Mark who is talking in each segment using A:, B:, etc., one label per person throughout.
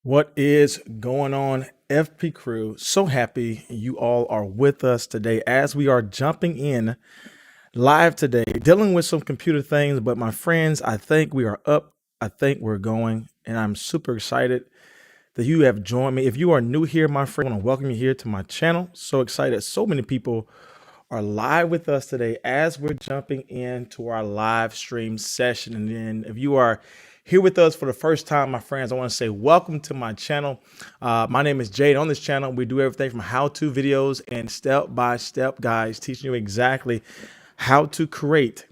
A: What is going on, FP crew? So happy you all are with us today as we are jumping in live today, dealing with some computer things. But my friends, I think we are up. I think we're going, and I'm super excited that you have joined me. If you are new here, my friend, I want to welcome you here to my channel. So excited. So many people are live with us today as we're jumping into our live stream session. And then if you are here with us for the first time, my friends, I want to say welcome to my channel. My name is Jade. On this channel, we do everything from how-to videos and step-by-step guides teaching you exactly how to create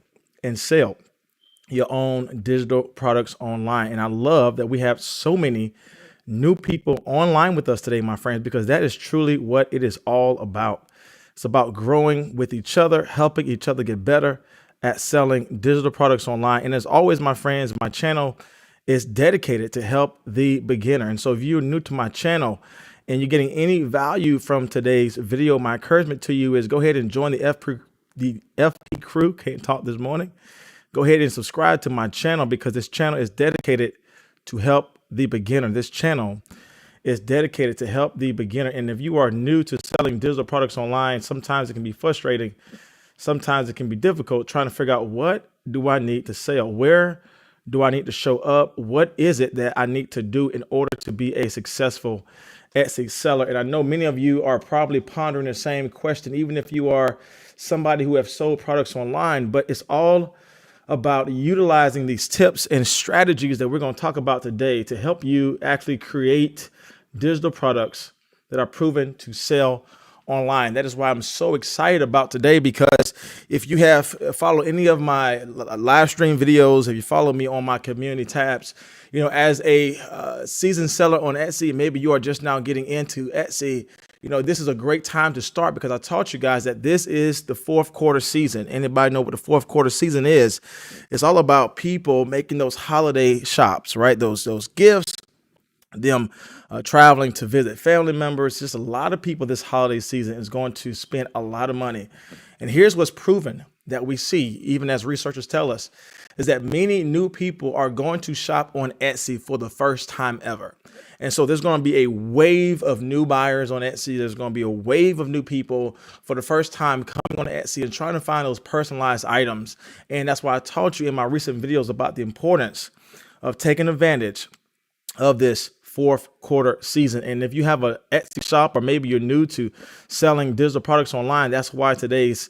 A: and sell your own digital products online. And I love that we have so many new people online with us today, my friends, because that is truly what it is all about. It's about growing with each other, helping each other get better at selling digital products online. And as always, my friends, my channel is dedicated to help the beginner. And so if you're new to my channel and you're getting any value from today's video, my encouragement to you is go ahead and join the FP crew. Can't talk this morning. Go ahead and subscribe to my channel because this channel is dedicated to help the beginner. This channel is dedicated to help the beginner. And if you are new to selling digital products online, sometimes it can be frustrating. Sometimes it can be difficult trying to figure out, what do I need to sell? Where do I need to show up? What is it that I need to do in order to be a successful Etsy seller? And I know many of you are probably pondering the same question, even if you are somebody who have sold products online, but it's all about utilizing these tips and strategies that we're going to talk about today to help you actually create digital products that are proven to sell online. That is why I'm so excited about today, because if you have followed any of my live stream videos, if you follow me on my community tabs, as a seasoned seller on Etsy, maybe you are just now getting into Etsy, this is a great time to start, because I taught you guys that this is the fourth quarter season. Anybody know what the fourth quarter season is? It's all about people making those holiday shops, right? Those gifts, them traveling to visit family members. Just a lot of people this holiday season is going to spend a lot of money. And here's what's proven that we see, even as researchers tell us, is that many new people are going to shop on Etsy for the first time ever. And so there's going to be a wave of new buyers on Etsy. There's going to be a wave of new people for the first time coming on Etsy and trying to find those personalized items. And that's why I taught you in my recent videos about the importance of taking advantage of this fourth quarter season. And if you have an Etsy shop, or maybe you're new to selling digital products online, that's why today's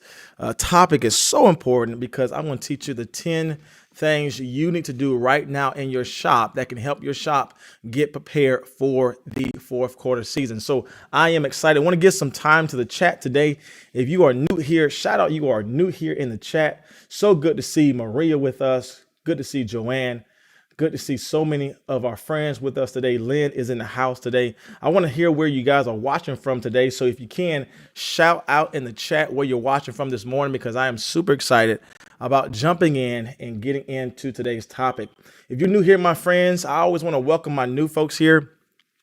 A: topic is so important, because I'm going to teach you the 10 things you need to do right now in your shop that can help your shop get prepared for the fourth quarter season. So I am excited. I want to give some time to the chat today. If you are new here, shout out, you are new here in the chat. So good to see Maria with us. Good to see Joanne. Good to see so many of our friends with us today. Lynn is in the house today. I want to hear where you guys are watching from today. So if you can, shout out in the chat where you're watching from this morning, because I am super excited about jumping in and getting into today's topic. If you're new here, my friends, I always want to welcome my new folks here.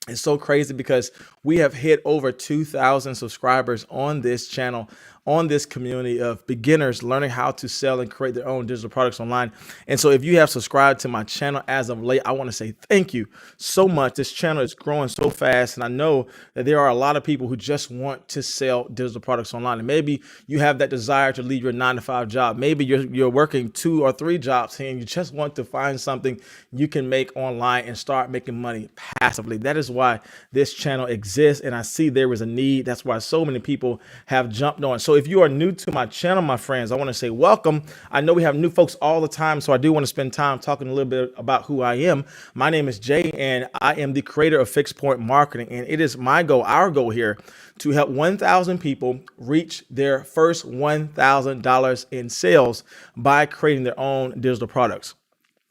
A: It's so crazy because we have hit over 2,000 subscribers on this channel, on this community of beginners learning how to sell and create their own digital products online. And so if you have subscribed to my channel as of late, I want to say thank you so much. This channel is growing so fast, and I know that there are a lot of people who just want to sell digital products online. And maybe you have that desire to leave your 9-to-5 job. Maybe you're working 2 or 3 jobs and you just want to find something you can make online and start making money passively. That is why this channel exists, and I see there is a need. That's why so many people have jumped on. So if you are new to my channel, my friends, I want to say welcome. I know we have new folks all the time, so I do want to spend time talking a little bit about who I am. My name is Jay, and I am the creator of Fixed Point Marketing, and it is my goal, our goal here, to help 1,000 people reach their first $1,000 in sales by creating their own digital products.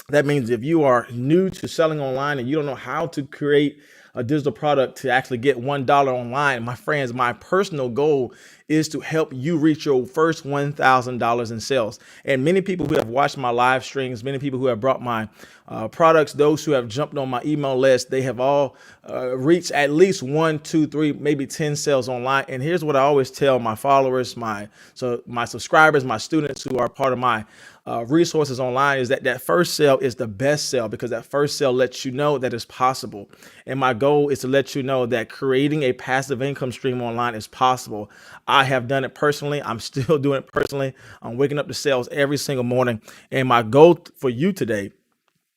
A: That means if you are new to selling online and you don't know how to create a digital product to actually get $1 online, my friends, my personal goal is to help you reach your first $1,000 in sales. And many people who have watched my live streams, many people who have brought my products, those who have jumped on my email list, they have all reached at least 1, 2, 3, maybe 10 sales online. And here's what I always tell my followers, my subscribers, my students who are part of my resources online, is that that first sale is the best sale, because that first sale lets you know that it's possible. And my goal is to let you know that creating a passive income stream online is possible. I have done it personally. I'm still doing it personally. I'm waking up to sales every single morning. And my goal for you today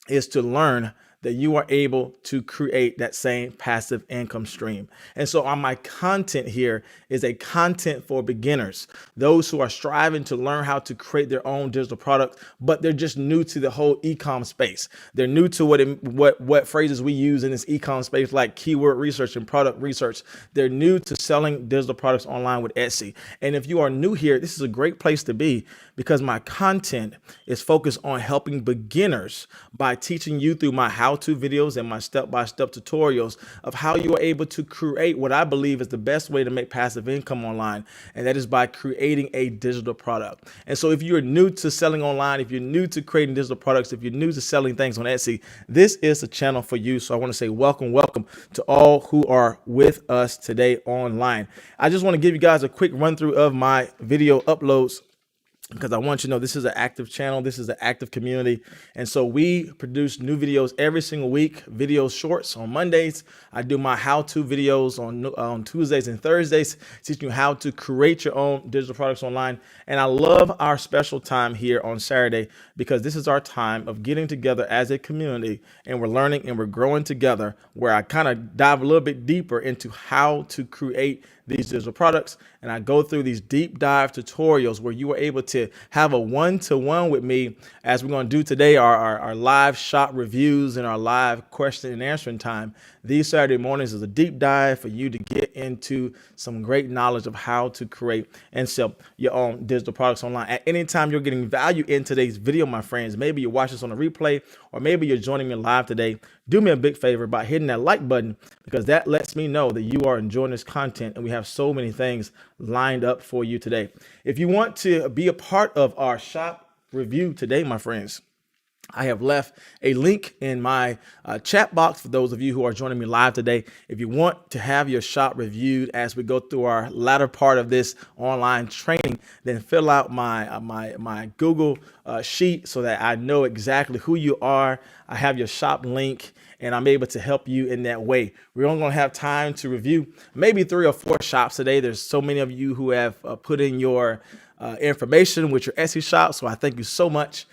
A: is to learn that you are able to create that same passive income stream. And so on, my content here is a content for beginners, those who are striving to learn how to create their own digital product, but they're just new to the whole e-com space. They're new to what phrases we use in this e-com space, like keyword research and product research. They're new to selling digital products online with Etsy. And if you are new here, this is a great place to be, because my content is focused on helping beginners by teaching you through my how-to videos and my step-by-step tutorials of how you are able to create what I believe is the best way to make passive income online, and that is by creating a digital product. And so if you're new to selling online, if you're new to creating digital products, if you're new to selling things on Etsy, this is a channel for you. So I want to say welcome to all who are with us today online. I just want to give you guys a quick run through of my video uploads, because I want you to know this is an active channel. This is an active community. And so we produce new videos every single week, video shorts on Mondays. I do my how-to videos on Tuesdays and Thursdays, teaching you how to create your own digital products online. And I love our special time here on Saturday, because this is our time of getting together as a community, and we're learning and we're growing together, where I kind of dive a little bit deeper into how to create these digital products. And I go through these deep dive tutorials where you are able to have a one-to-one with me, as we're going to do today, our live shop reviews and our live question and answering time. These Saturday mornings is a deep dive for you to get into some great knowledge of how to create and sell your own digital products online. At any time you're getting value in today's video, my friends, maybe you're watching this on a replay, or maybe you're joining me live today, do me a big favor by hitting that like button, because that lets me know that you are enjoying this content, and we have so many things lined up for you today. If you want to be a part of our shop review today, my friends, I have left a link in my chat box for those of you who are joining me live today. If you want to have your shop reviewed as we go through our latter part of this online training, then fill out my Google sheet so that I know exactly who you are. I have your shop link, and I'm able to help you in that way. We're only going to have time to review maybe 3 or 4 shops today. There's so many of you who have put in your information with your Etsy shop, so I thank you so much.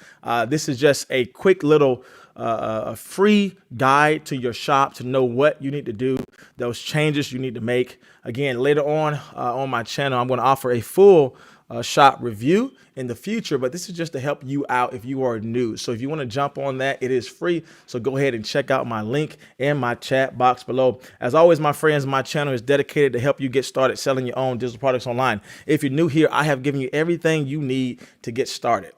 A: This is just a quick little a free guide to your shop to know what you need to do, those changes you need to make. Again, later on my channel, I'm going to offer a full shop review in the future, but this is just to help you out if you are new. So if you want to jump on that, it is free. So go ahead and check out my link in my chat box below. As always, my friends, my channel is dedicated to help you get started selling your own digital products online. If you're new here, I have given you everything you need to get started.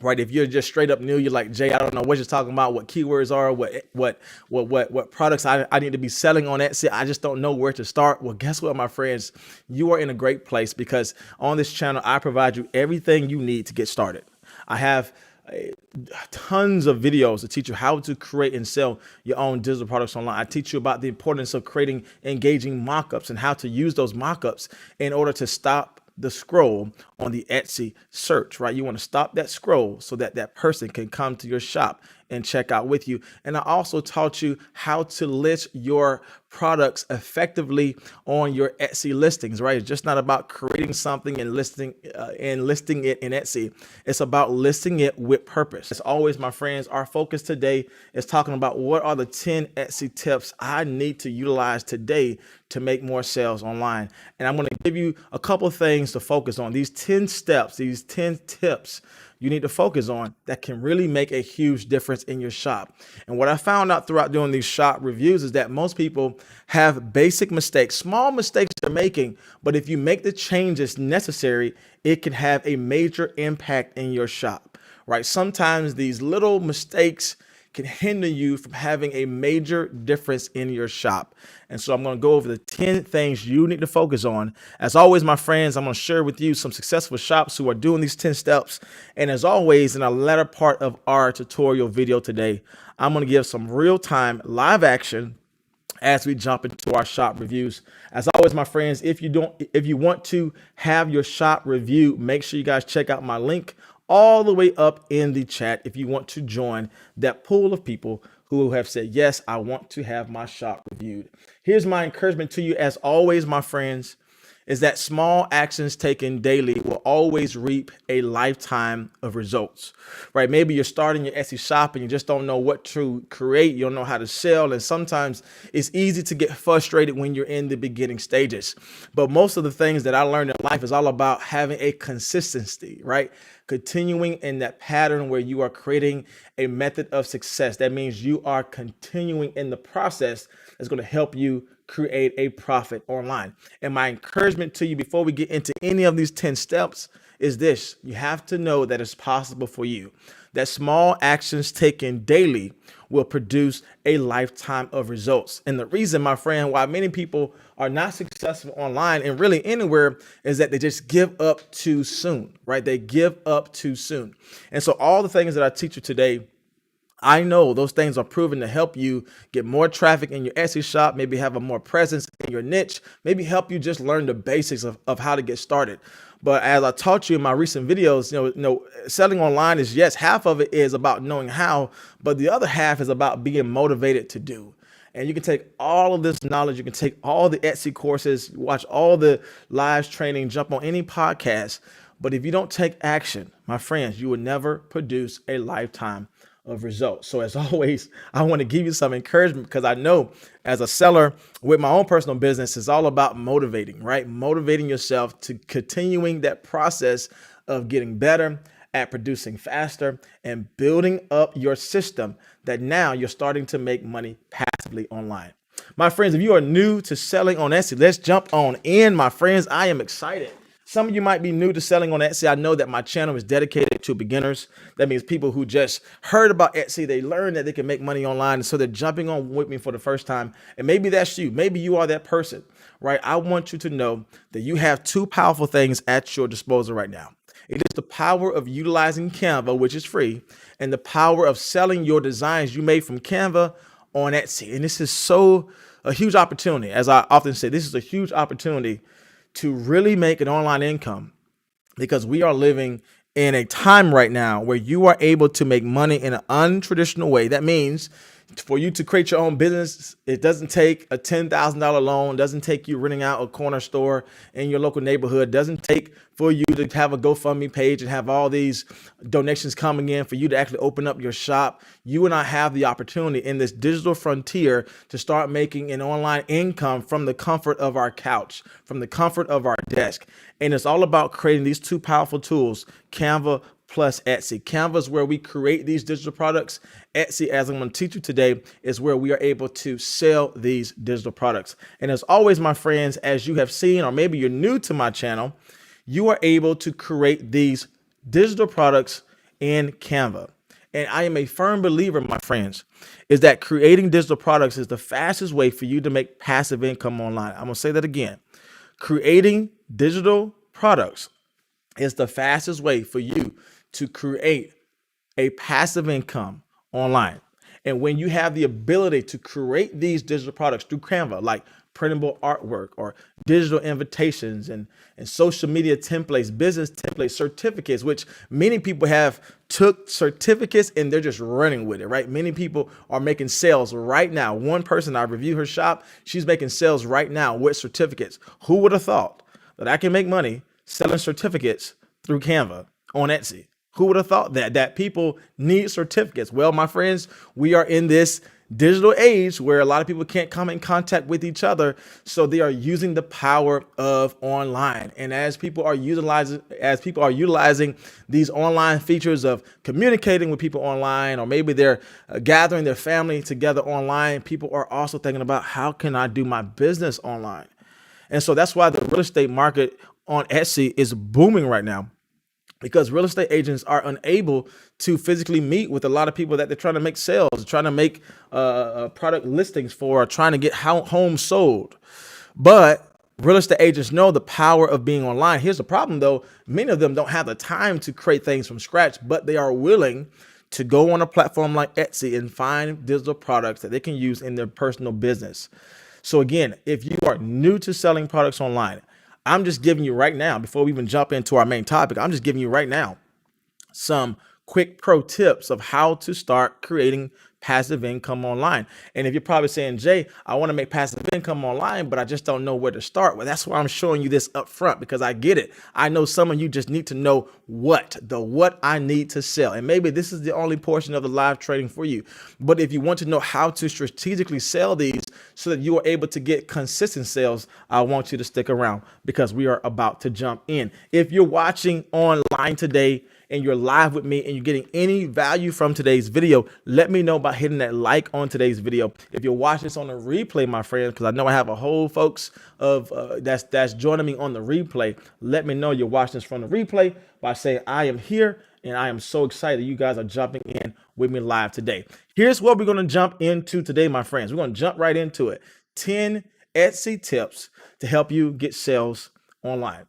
A: Right? If you're just straight up new, you're like, Jay, I don't know what you're talking about, what keywords are, what products I need to be selling on Etsy. I just don't know where to start. Well, guess what, my friends? You are in a great place, because on this channel, I provide you everything you need to get started. I have tons of videos to teach you how to create and sell your own digital products online. I teach you about the importance of creating engaging mockups and how to use those mockups in order to stop the scroll on the Etsy search, right? You want to stop that scroll so that that person can come to your shop and check out with you. And I also taught you how to list your products effectively on your Etsy listings, right? It's just not about creating something and listing it in Etsy. It's about listing it with purpose. As always, my friends, our focus today is talking about what are the 10 Etsy tips I need to utilize today to make more sales online. And I'm going to give you a couple of things to focus on. These 10 steps, these 10 tips you need to focus on that can really make a huge difference in your shop. And what I found out throughout doing these shop reviews is that most people have basic mistakes, small mistakes they're making, but if you make the changes necessary, it can have a major impact in your shop, right? Sometimes these little mistakes can hinder you from having a major difference in your shop. And so I'm going to go over the 10 things you need to focus on. As always, my friends, I'm going to share with you some successful shops who are doing these 10 steps. And as always, in the latter part of our tutorial video today, I'm going to give some real-time live action as we jump into our shop reviews. As always, my friends, if you want to have your shop review, make sure you guys check out my link all the way up in the chat if you want to join that pool of people who have said, yes, I want to have my shop reviewed. Here's my encouragement to you, as always, my friends, is that small actions taken daily will always reap a lifetime of results, right? Maybe you're starting your Etsy shop and you just don't know what to create. You don't know how to sell. And sometimes it's easy to get frustrated when you're in the beginning stages. But most of the things that I learned in life is all about having a consistency, right? Continuing in that pattern where you are creating a method of success. That means you are continuing in the process that's going to help you create a profit online. And my encouragement to you before we get into any of these 10 steps is this: you have to know that it's possible for you, that small actions taken daily will produce a lifetime of results. And the reason, my friend, why many people are not successful online and really anywhere is that they just give up too soon, right? They give up too soon. And so all the things that I teach you today, I know those things are proven to help you get more traffic in your Etsy shop, maybe have a more presence in your niche, maybe help you just learn the basics of how to get started. But as I taught you in my recent videos, selling online is, yes, half of it is about knowing how, but the other half is about being motivated to do. And you can take all of this knowledge, you can take all the Etsy courses, watch all the live training, jump on any podcast. But if you don't take action, my friends, you will never produce a lifetime of results. So as always, I want to give you some encouragement, because I know as a seller with my own personal business, it's all about motivating, right? Motivating yourself to continuing that process of getting better at producing faster and building up your system that now you're starting to make money passively online. My friends, if you are new to selling on Etsy, let's jump on in, my friends. I am excited. Some of you might be new to selling on Etsy. I know that my channel is dedicated to beginners. That means people who just heard about Etsy, they learned that they can make money online, and so they're jumping on with me for the first time. And maybe that's you. Maybe you are that person, right? I want you to know that you have two powerful things at your disposal right now. It is the power of utilizing Canva, which is free, and the power of selling your designs you made from Canva on Etsy. And this is a huge opportunity. As I often say, this is a huge opportunity to really make an online income, because we are living in a time right now where you are able to make money in an untraditional way. That means for you to create your own business, it doesn't take a $10,000 loan, doesn't take you renting out a corner store in your local neighborhood, doesn't take for you to have a GoFundMe page and have all these donations coming in for you to actually open up your shop. You and I have the opportunity in this digital frontier to start making an online income from the comfort of our couch, from the comfort of our desk. And it's all about creating these two powerful tools, Canva plus Etsy. Canva is where we create these digital products. Etsy, as I'm going to teach you today, is where we are able to sell these digital products. And as always, my friends, as you have seen, or maybe you're new to my channel, you are able to create these digital products in Canva. And I am a firm believer, my friends, is that creating digital products is the fastest way for you to make passive income online. I'm going to say that again. Creating digital products is the fastest way for you to create a passive income online. And when you have the ability to create these digital products through Canva, like printable artwork or digital invitations and social media templates, business templates, certificates, which many people have took certificates and they're just running with it, right? Many people are making sales right now. One person, I reviewed her shop, she's making sales right now with certificates. Who would have thought that I can make money selling certificates through Canva on Etsy? Who would have thought that people need certificates? Well, my friends, we are in this digital age where a lot of people can't come in contact with each other. So they are using the power of online. And as people are utilizing these online features of communicating with people online, or maybe they're gathering their family together online, people are also thinking about, how can I do my business online? And so that's why the real estate market on Etsy is booming right now. because real estate agents are unable to physically meet with a lot of people that they're trying to make sales, trying to make product listings for, trying to get homes sold. But real estate agents know the power of being online. Here's the problem though. Many of them don't have the time to create things from scratch, but they are willing to go on a platform like Etsy and find digital products that they can use in their personal business. So again, if you are new to selling products online, I'm just giving you right now, before we even jump into our main topic, I'm just giving you right now some quick pro tips of how to start creating passive income online. And if you're probably saying, Jay, I want to make passive income online, but I just don't know where to start. Well, that's why I'm showing you this up front, because I get it. I know some of you just need to know what I need to sell. And maybe this is the only portion of the live trading for you. But if you want to know how to strategically sell these so that you are able to get consistent sales, I want you to stick around, because we are about to jump in. If you're watching online today and you're live with me and you're getting any value from today's video, let me know by hitting that like on today's video. If you're watching this on the replay, my friends, because I know I have a whole folks of that's joining me on the replay, let me know you're watching this from the replay by saying I am here, and I am so excited you guys are jumping in with me live today. Here's what we're going to jump into today, my friends. We're going to jump right into it. 10 Etsy tips to help you get sales online.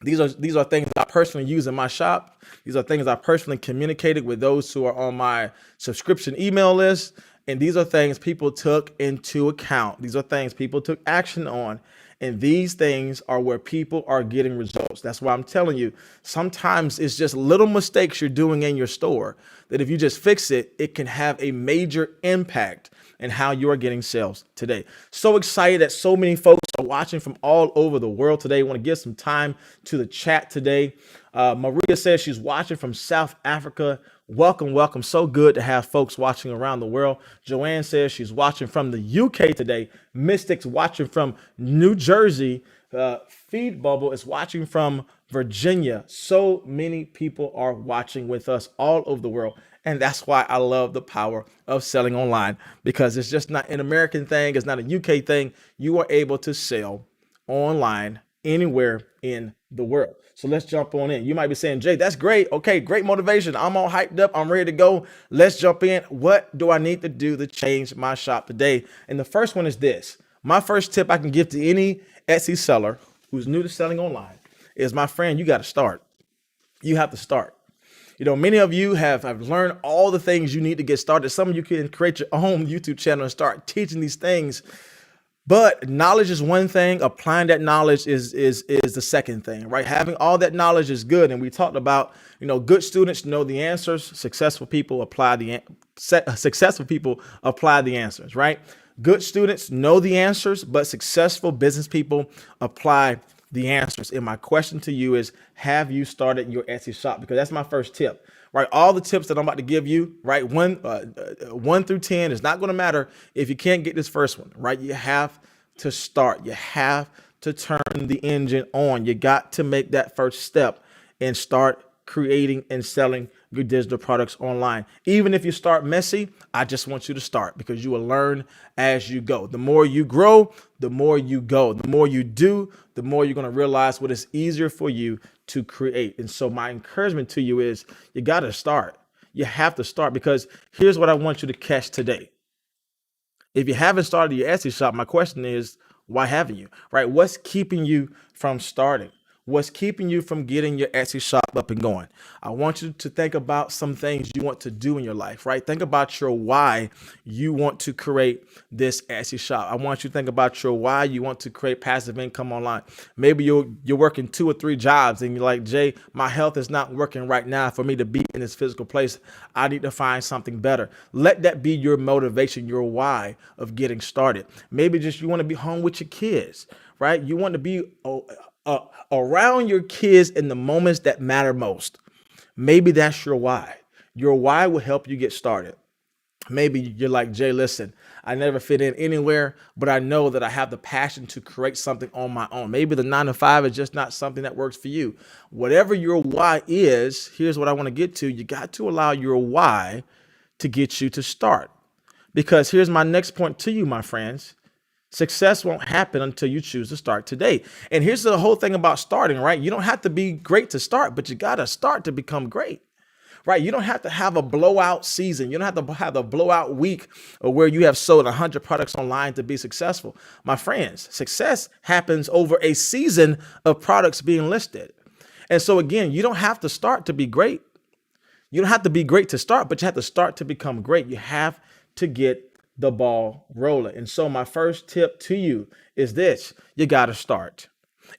A: These are things I personally use in my shop. These are things I personally communicated with those who are on my subscription email list. And these are things people took into account. These are things people took action on. And these things are where people are getting results. That's why I'm telling you, sometimes it's just little mistakes you're doing in your store that if you just fix it, it can have a major impact in how you are getting sales today. So excited that so many folks are watching from all over the world today. I want to give some time to the chat today. Maria says she's watching from South Africa. Welcome, welcome. So good to have folks watching around the world. Joanne says she's watching from the UK today. Mystics watching from New Jersey. Feed Bubble is watching from Virginia. So many people are watching with us all over the world. And that's why I love the power of selling online, because it's just not an American thing. It's not a UK thing. You are able to sell online anywhere in the world. So let's jump on in. You might be saying, Jay, that's great. Okay, great motivation. I'm all hyped up. I'm ready to go. Let's jump in. What do I need to do to change my shop today? And the first one is this. My first tip I can give to any Etsy seller who's new to selling online is, my friend, you got to start. You have to start. You know, many of you have learned all the things you need to get started. Some of you can create your own YouTube channel and start teaching these things. But knowledge is one thing. Applying that knowledge is the second thing, right? Having all that knowledge is good. And we talked about, you know, good students know the answers. Successful people apply the answers, right? Good students know the answers, but successful business people apply the answers. And my question to you is, have you started your Etsy shop? Because that's my first tip, right? All the tips that I'm about to give you, right? 1 through 10 is not going to matter if you can't get this first one, right? You have to start. You have to turn the engine on. You got to make that first step and start creating and selling your digital products online. Even if you start messy, I just want you to start, because you will learn as you go. The more you grow, the more you go. The more you do, the more you're going to realize what is easier for you to create. And so my encouragement to you is, you got to start. You have to start, because here's what I want you to catch today. If you haven't started your Etsy shop, my question is, why haven't you, right? What's keeping you from starting? What's keeping you from getting your Etsy shop up and going? I want you to think about some things you want to do in your life, right? Think about your why you want to create this Etsy shop. I want you to think about your why you want to create passive income online. Maybe you're working 2 or 3 jobs and you're like, Jay, my health is not working right now for me to be in this physical place. I need to find something better. Let that be your motivation, your why of getting started. Maybe just you want to be home with your kids, right? You want to be around your kids in the moments that matter most. Maybe that's your why. Your why will help you get started. Maybe you're like, Jay, listen, I never fit in anywhere, but I know that I have the passion to create something on my own. Maybe the 9 to 5 is just not something that works for you. Whatever your why is, here's what I want to get to. You got to allow your why to get you to start. Because here's my next point to you, my friends. Success won't happen until you choose to start today. And here's the whole thing about starting, right? You don't have to be great to start, but you got to start to become great. Right? You don't have to have a blowout season. You don't have to have a blowout week or where you have sold 100 products online to be successful. My friends, success happens over a season of products being listed. And so again, you don't have to start to be great. You don't have to be great to start, but you have to start to become great. You have to get the ball rolling. And so my first tip to you is this: you got to start.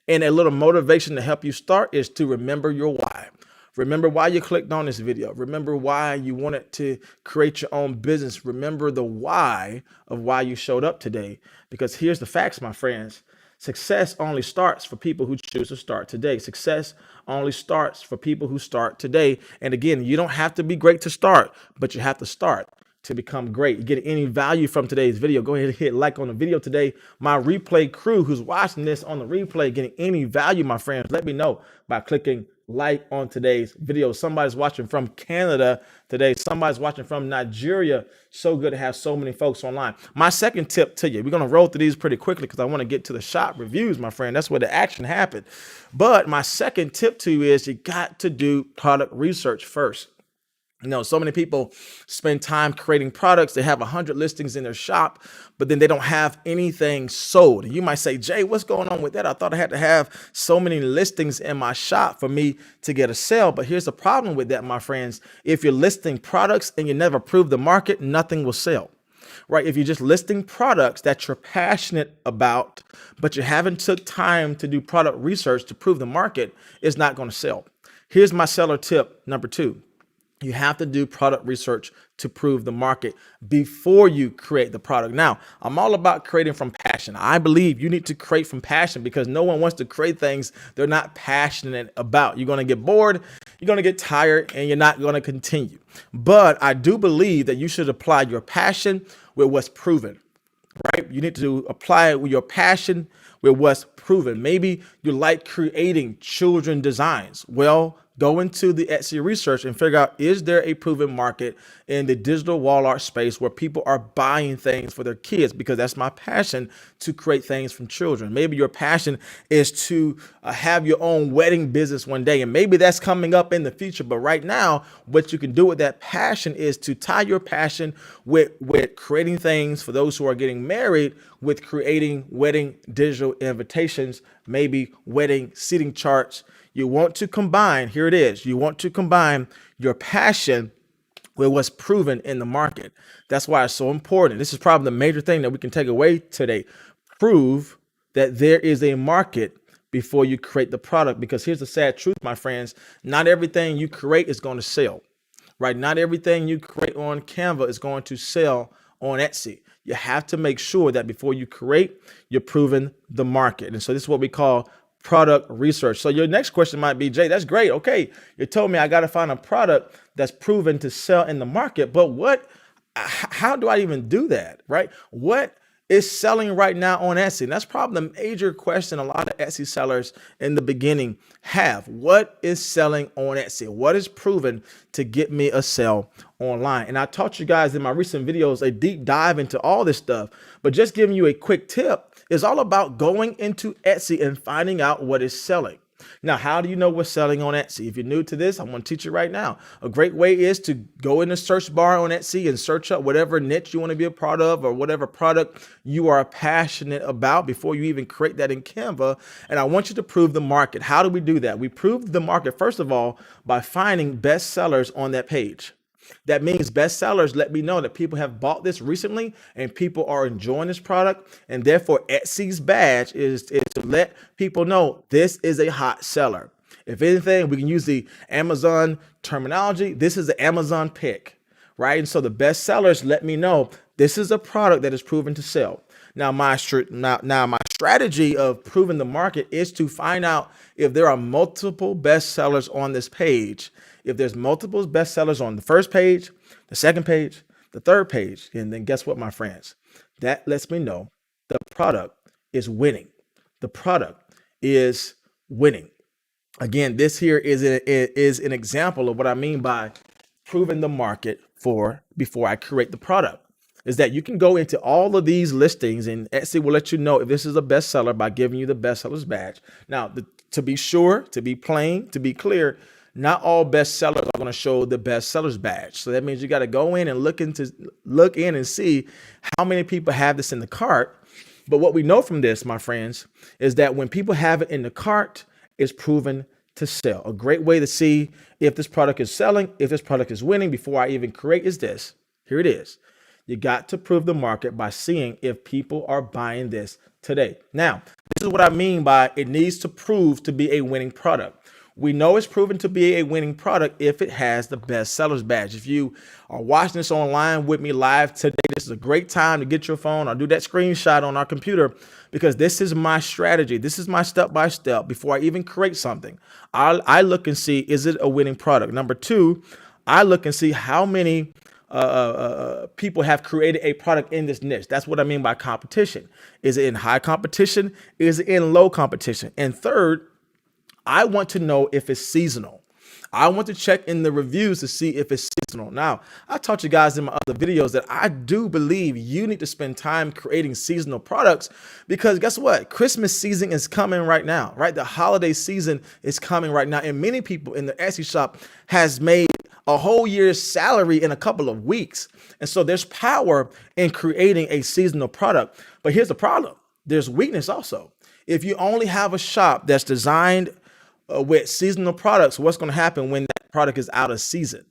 A: And a little motivation to help you start is to remember your why. Remember why you clicked on this video. Remember why you wanted to create your own business. Remember the why of why you showed up today. Because here's the facts, my friends. Success only starts for people who choose to start today. Success only starts for people who start today. And again, you don't have to be great to start, but you have to start to become great. You get any value from today's video, go ahead and hit like on the video today. My replay crew who's watching this on the replay, getting any value, my friends, let me know by clicking like on today's video. Somebody's watching from Canada today. Somebody's watching from Nigeria. So good to have so many folks online. My second tip to you, we're going to roll through these pretty quickly because I want to get to the shop reviews, my friend. That's where the action happened. But my second tip to you is you got to do product research first. You know, so many people spend time creating products. They have 100 listings in their shop, but then they don't have anything sold. And you might say, Jay, what's going on with that? I thought I had to have so many listings in my shop for me to get a sale. But here's the problem with that, my friends. If you're listing products and you never prove the market, nothing will sell. Right? If you're just listing products that you're passionate about, but you haven't took time to do product research to prove the market, it's not going to sell. Here's my seller tip number 2. You have to do product research to prove the market before you create the product. Now, I'm all about creating from passion. I believe you need to create from passion because no one wants to create things they're not passionate about. You're going to get bored, you're going to get tired, and you're not going to continue. But I do believe that you should apply your passion with what's proven. Right? You need to apply it with your passion with what's proven. Maybe you like creating children designs. Well, go into the Etsy research and figure out, is there a proven market in the digital wall art space where people are buying things for their kids? Because that's my passion, to create things from children. Maybe your passion is to have your own wedding business one day. And maybe that's coming up in the future. But right now, what you can do with that passion is to tie your passion with creating things for those who are getting married, with creating wedding digital invitations, maybe wedding seating charts. You want to combine, here it is, you want to combine your passion with what's proven in the market. That's why it's so important. This is probably the major thing that we can take away today. Prove that there is a market before you create the product, because here's the sad truth, my friends, not everything you create is going to sell, right? Not everything you create on Canva is going to sell on Etsy. You have to make sure that before you create, you're proving the market. And so this is what we call product research. So your next question might be, Jay, that's great. Okay, you told me I got to find a product that's proven to sell in the market, but how do I even do that, right? What is selling right now on Etsy? And that's probably the major question a lot of Etsy sellers in the beginning have. What is selling on Etsy? What is proven to get me a sale online? And I taught you guys in my recent videos a deep dive into all this stuff, but just giving you a quick tip is all about going into Etsy and finding out what is selling. Now, how do you know what's selling on Etsy? If you're new to this, I'm going to teach you right now. A great way is to go in the search bar on Etsy and search up whatever niche you want to be a part of or whatever product you are passionate about before you even create that in Canva. And I want you to prove the market. How do we do that? We prove the market, first of all, by finding best sellers on that page. That means best sellers let me know that people have bought this recently and people are enjoying this product. And therefore, Etsy's badge is to let people know this is a hot seller. If anything, we can use the Amazon terminology. This is the Amazon pick, right? And so the best sellers let me know this is a product that is proven to sell. Now, my strategy of proving the market is to find out if there are multiple best sellers on this page. If there's multiple best sellers on the first page, the second page, the third page, and then guess what, my friends? That lets me know the product is winning. The product is winning. Again, this here is an example of what I mean by proving the market before I create the product. is that you can go into all of these listings and Etsy will let you know if this is a bestseller by giving you the bestsellers badge. Now, to be sure, to be plain, to be clear, not all bestsellers are going to show the bestsellers badge. So that means you got to go in and look in and see how many people have this in the cart. But what we know from this, my friends, is that when people have it in the cart, it's proven to sell. A great way to see if this product is selling, if this product is winning before I even create is this. Here it is. You got to prove the market by seeing if people are buying this today. Now, this is what I mean by it needs to prove to be a winning product. We know it's proven to be a winning product if it has the best sellers badge. If you are watching this online with me live today, this is a great time to get your phone or do that screenshot on our computer, because this is my strategy. This is my step-by-step before I even create something. I look and see, is it a winning product? Number two, I look and see how many people have created a product in this niche. That's what I mean by competition. Is it in high competition? Is it in low competition? And third, I want to know if it's seasonal. I want to check in the reviews to see if it's seasonal. Now, I taught you guys in my other videos that I do believe you need to spend time creating seasonal products, because guess what? Christmas season is coming right now, right? The holiday season is coming right now. And many people in the Etsy shop has made a whole year's salary in a couple of weeks. And so there's power in creating a seasonal product. But here's the problem. There's weakness also. If you only have a shop that's designed with seasonal products, what's going to happen when that product is out of season?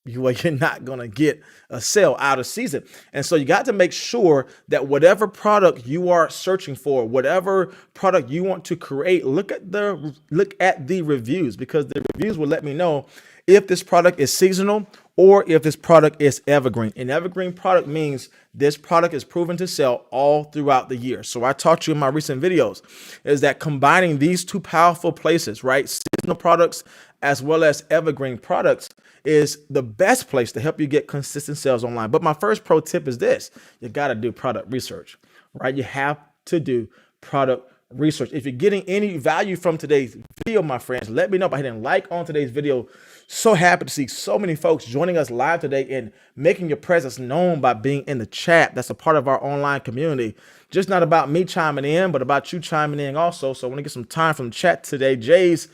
A: You're not going to get a sale out of season. And so you got to make sure that whatever product you are searching for, whatever product you want to create, look at the reviews, because the reviews will let me know if this product is seasonal or if this product is evergreen. An evergreen product means this product is proven to sell all throughout the year. So I taught you in my recent videos is that combining these two powerful places, right? Seasonal products as well as evergreen products is the best place to help you get consistent sales online. But my first pro tip is this: you got to do product research, right? You have to do product research. If you're getting any value from today's video, my friends, let me know by hitting like on today's video. So happy to see so many folks joining us live today and making your presence known by being in the chat. That's a part of our online community. Just not about me chiming in, but about you chiming in also. So I want to get some time from the chat today. Jay's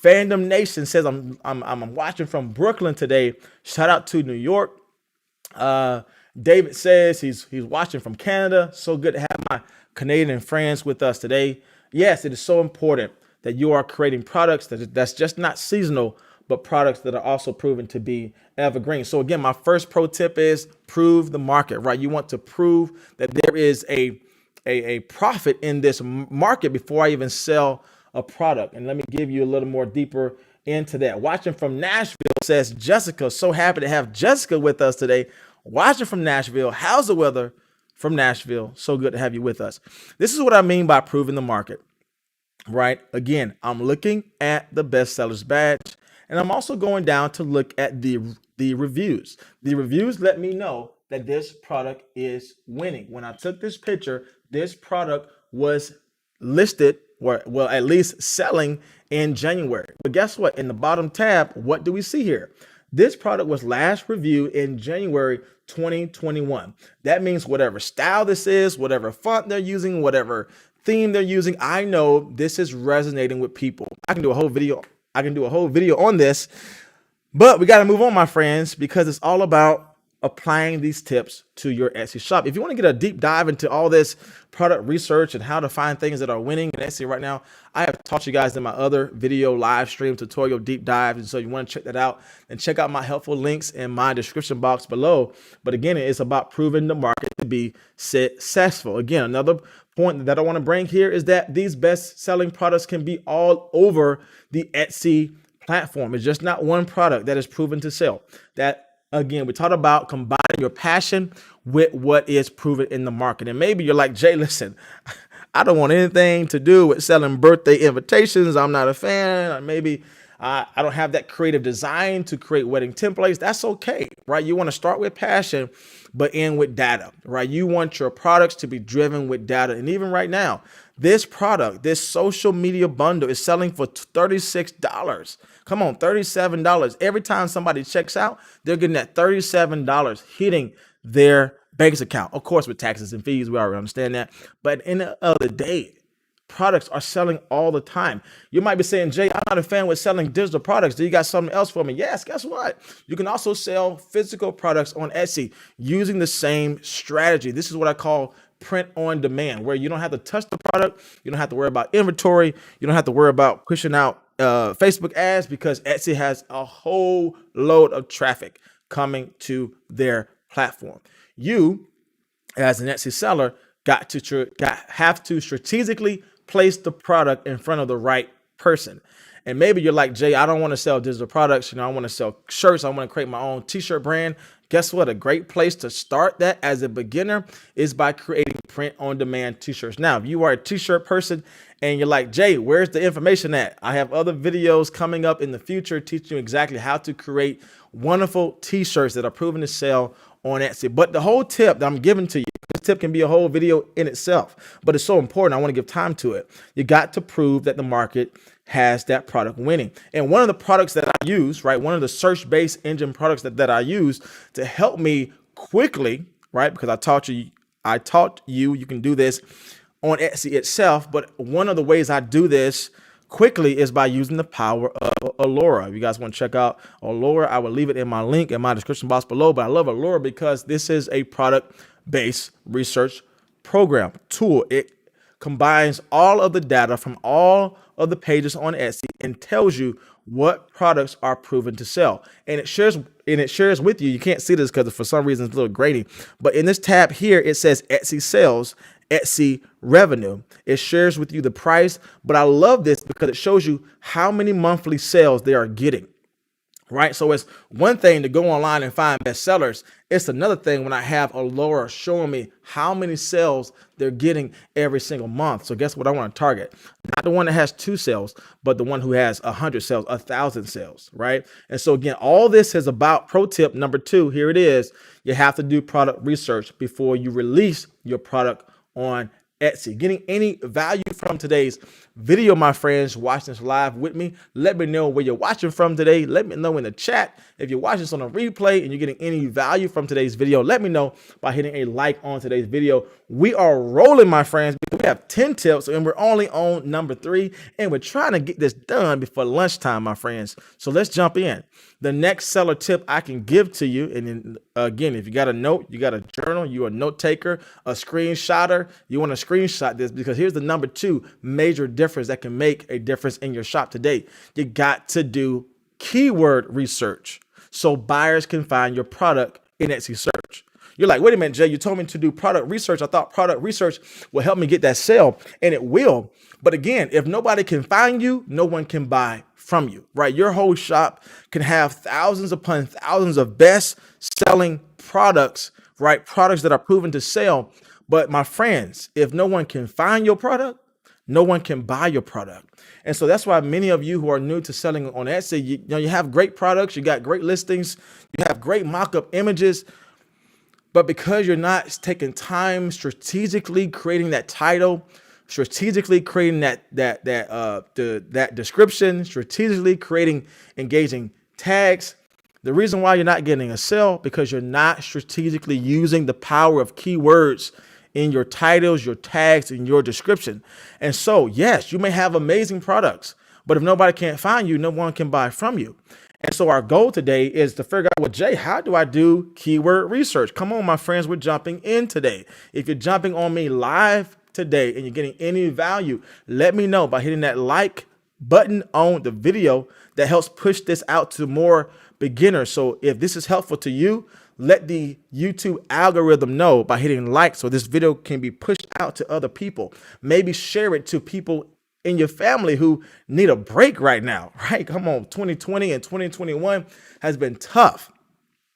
A: Fandom Nation says I'm watching from Brooklyn today. Shout out to New York. David says he's watching from Canada. So good to have my Canadian friends with us today. Yes, it is so important that you are creating products that's just not seasonal, but products that are also proven to be evergreen. So again, my first pro tip is prove the market, right? You want to prove that there is a profit in this market before I even sell a product. And let me give you a little more deeper into that. Watching from Nashville says Jessica. So happy to have Jessica with us today. Watching from Nashville. How's the weather from Nashville? So good to have you with us. This is what I mean by proving the market, right? Again, I'm looking at the bestsellers badge, and I'm also going down to look at the reviews. The reviews let me know that this product is winning. When I took this picture, this product was listed, or well, at least selling in January. But guess what? In the bottom tab, what do we see here? This product was last reviewed in January 2021. That means whatever style this is, whatever font they're using, whatever theme they're using, I know this is resonating with people. I can do a whole video on this, but we got to move on, my friends, because it's all about applying these tips to your Etsy shop. If you want to get a deep dive into all this product research and how to find things that are winning in Etsy right now, I have taught you guys in my other video live stream tutorial deep dive. And so you want to check that out, and check out my helpful links in my description box below. But again, it's about proving the market to be successful. Again, another point that I want to bring here is that these best selling products can be all over the Etsy platform. It's just not one product that is proven to sell. That, again, we talked about combining your passion with what is proven in the market. And maybe you're like, Jay, listen, I don't want anything to do with selling birthday invitations. I'm not a fan. Or maybe I don't have that creative design to create wedding templates. That's okay, right? You want to start with passion, but end with data, right? You want your products to be driven with data. And even right now, this product, this social media bundle is selling for $36. Come on, $37. Every time somebody checks out, they're getting that $37 hitting their bank account. Of course, with taxes and fees, we already understand that. But in the other day, products are selling all the time. You might be saying, Jay, I'm not a fan with selling digital products. Do you got something else for me? Yes, guess what? You can also sell physical products on Etsy using the same strategy. This is what I call print on demand, where you don't have to touch the product. You don't have to worry about inventory. You don't have to worry about pushing out Facebook ads, because Etsy has a whole load of traffic coming to their platform. You, as an Etsy seller, have to strategically place the product in front of the right person. And maybe you're like, Jay, I don't want to sell digital products. I want to sell shirts. I want to create my own t-shirt brand. Guess what? A great place to start that as a beginner is by creating print on demand t-shirts. Now, if you are a t-shirt person and you're like, Jay, where's the information at? I have other videos coming up in the future teaching you exactly how to create wonderful t-shirts that are proven to sell on Etsy. But the whole tip that I'm giving to you, this tip can be a whole video in itself, but it's so important. I want to give time to it. You got to prove that the market has that product winning. And one of the products that I use, right, one of the search-based engine products that I use to help me quickly, right, because I taught you, you can do this on Etsy itself. But one of the ways I do this quickly is by using the power of Alura. If you guys want to check out Alura, I will leave it in my link in my description box below. But I love Alura because this is a product-based research program tool. It combines all of the data from all of the pages on Etsy and tells you what products are proven to sell. And it shares with you. You can't see this because for some reason it's a little grainy, but in this tab here, it says Etsy sales, Etsy revenue. It shares with you the price, but I love this because it shows you how many monthly sales they are getting. Right. So it's one thing to go online and find bestsellers. It's another thing when I have Alura showing me how many sales they're getting every single month. So guess what I want to target? Not the one that has 2 sales, but the one who has 100 sales, 1,000 sales. Right. And so again, all this is about pro tip number 2. Here it is. You have to do product research before you release your product on Etsy. Getting any value from today's video, my friends, watching this live with me, let me know where you're watching from today. Let me know in the chat. If you're watching this on a replay and you're getting any value from today's video, let me know by hitting a like on today's video. We are rolling, my friends. We have 10 tips and we're only on number 3, and we're trying to get this done before lunchtime, my friends. So let's jump in. The next seller tip I can give to you, and then again, if you got a note, you got a journal, you're a note taker, a screenshotter, you want to screenshot this, because here's the number 2 major difference that can make a difference in your shop today. You got to do keyword research so buyers can find your product in Etsy search. You're like, wait a minute, Jay, you told me to do product research. I thought product research will help me get that sale, and it will. But again, if nobody can find you, no one can buy from you, right? Your whole shop can have thousands upon thousands of best selling products, right? Products that are proven to sell. But my friends, if no one can find your product, no one can buy your product. And so that's why many of you who are new to selling on Etsy, you have great products, you got great listings, you have great mock-up images, but because you're not taking time strategically creating that title, strategically creating that description, strategically creating engaging tags, the reason why you're not getting a sale because you're not strategically using the power of keywords in your titles, your tags, and your description. And so, yes, you may have amazing products, but if nobody can't find you, no one can buy from you. And so our goal today is to figure out, well, Jay, how do I do keyword research? Come on, my friends, we're jumping in today. If you're jumping on me live today and you're getting any value, let me know by hitting that like button on the video. That helps push this out to more beginners. So if this is helpful to you, let the YouTube algorithm know by hitting like so this video can be pushed out to other people. Maybe share it to people in your family who need a break right now, right? Come on, 2020 and 2021 has been tough.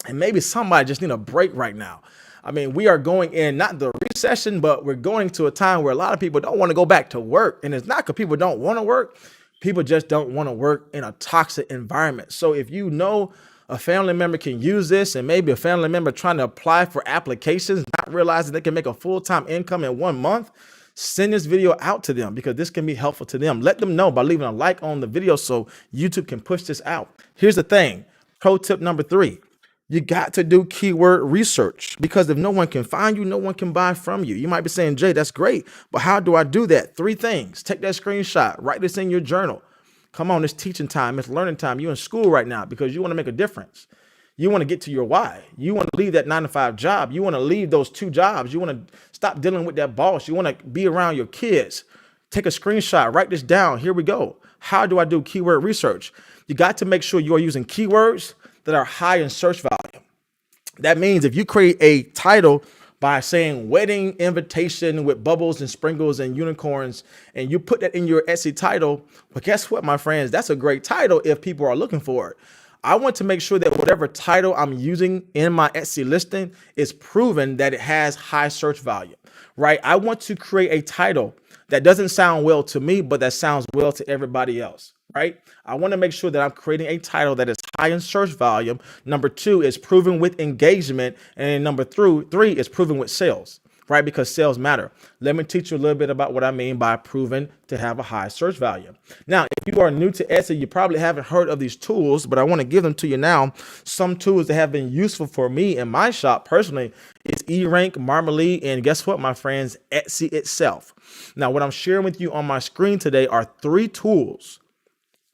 A: And maybe somebody just need a break right now. I mean, we are going in, not the recession, but we're going to a time where a lot of people don't want to go back to work. And it's not because people don't want to work. People just don't want to work in a toxic environment. So if you know a family member can use this, and maybe a family member trying to apply for applications, not realizing they can make a full-time income in 1 month, send this video out to them because this can be helpful to them. Let them know by leaving a like on the video so YouTube can push this out. Here's the thing. Pro tip number 3. You got to do keyword research, because if no one can find you, no one can buy from you. You might be saying, Jay, that's great, but how do I do that? 3 things. Take that screenshot, write this in your journal. Come on, it's teaching time, it's learning time. You're in school right now because you want to make a difference. You want to get to your why. You want to leave that 9-to-5 job. You want to leave those 2 jobs. You want to stop dealing with that boss. You want to be around your kids. Take a screenshot, write this down. Here we go. How do I do keyword research? You got to make sure you are using keywords that are high in search value. That means if you create a title by saying wedding invitation with bubbles and sprinkles and unicorns, and you put that in your Etsy title, well, guess what, my friends? That's a great title if people are looking for it. I want to make sure that whatever title I'm using in my Etsy listing is proven that it has high search value, right? I want to create a title that doesn't sound well to me, but that sounds well to everybody else, right? I want to make sure that I'm creating a title that is high in search volume. Number 2 is proven with engagement. And number 3 is proven with sales, right? Because sales matter. Let me teach you a little bit about what I mean by proven to have a high search value. Now, if you are new to Etsy, you probably haven't heard of these tools, but I want to give them to you now. Some tools that have been useful for me in my shop personally is eRank, Marmalade, and guess what, my friends? Etsy itself. Now, what I'm sharing with you on my screen today are 3 tools.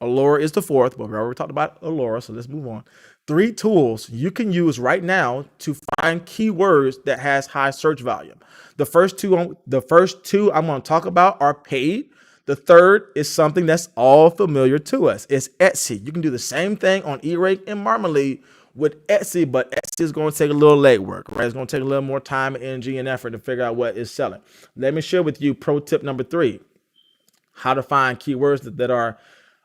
A: Alura is the 4th, but we already talked about Alura, so let's move on. 3 tools you can use right now to find keywords that has high search value. The first two I'm going to talk about are paid. The third is something that's all familiar to us. It's Etsy. You can do the same thing on eRank and Marmalade with Etsy, but Etsy is going to take a little legwork, right? It's going to take a little more time, energy, and effort to figure out what is selling. Let me share with you pro tip number 3, how to find keywords that are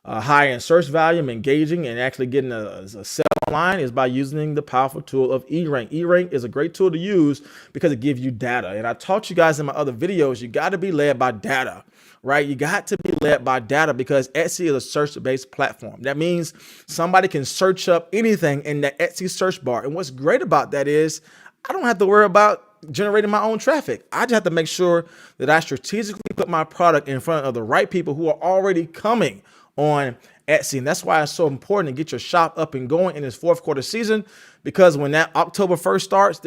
A: high in search volume, engaging, and actually getting a sell online is by using the powerful tool of eRank. eRank is a great tool to use because it gives you data. And I taught you guys in my other videos, you got to be led by data, right? You got to be led by data because Etsy is a search-based platform. That means somebody can search up anything in that Etsy search bar. And what's great about that is I don't have to worry about generating my own traffic. I just have to make sure that I strategically put my product in front of the right people who are already coming on Etsy. And that's why it's so important to get your shop up and going in this 4th quarter season, because when that October 1st starts,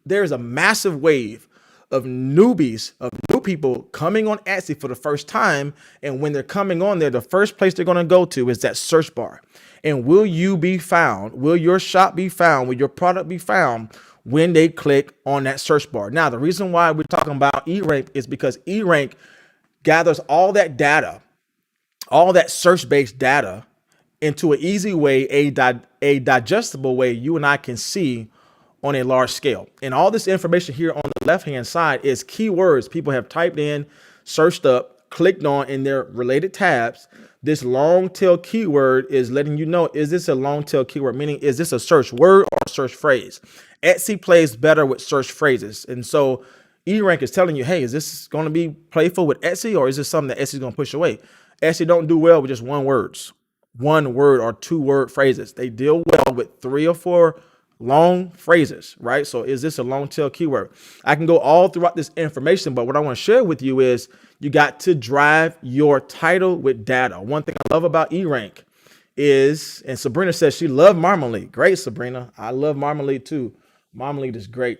A: there's a massive wave of newbies, of new people coming on Etsy for the first time. And when they're coming on there, the first place they're going to go to is that search bar. And will you be found? Will your shop be found? Will your product be found when they click on that search bar? Now, the reason why we're talking about eRank is because eRank gathers all that data, all that search-based data into an easy way, a digestible way you and I can see on a large scale. And all this information here on the left-hand side is keywords people have typed in, searched up, clicked on in their related tabs. This long tail keyword is letting you know, is this a long tail keyword? Meaning, is this a search word or a search phrase? Etsy plays better with search phrases. And so eRank is telling you, hey, is this going to be playful with Etsy, or is this something that Etsy is going to push away? Etsy don't do well with just one word or 2-word phrases. They deal well with 3 or 4 long phrases, right? So is this a long tail keyword? I can go all throughout this information, but what I want to share with you is you got to drive your title with data. One thing I love about eRank is, and Sabrina says she loved Marmalade. Great, Sabrina. I love Marmalade too. Marmalade is great.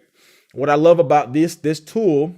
A: What I love about this tool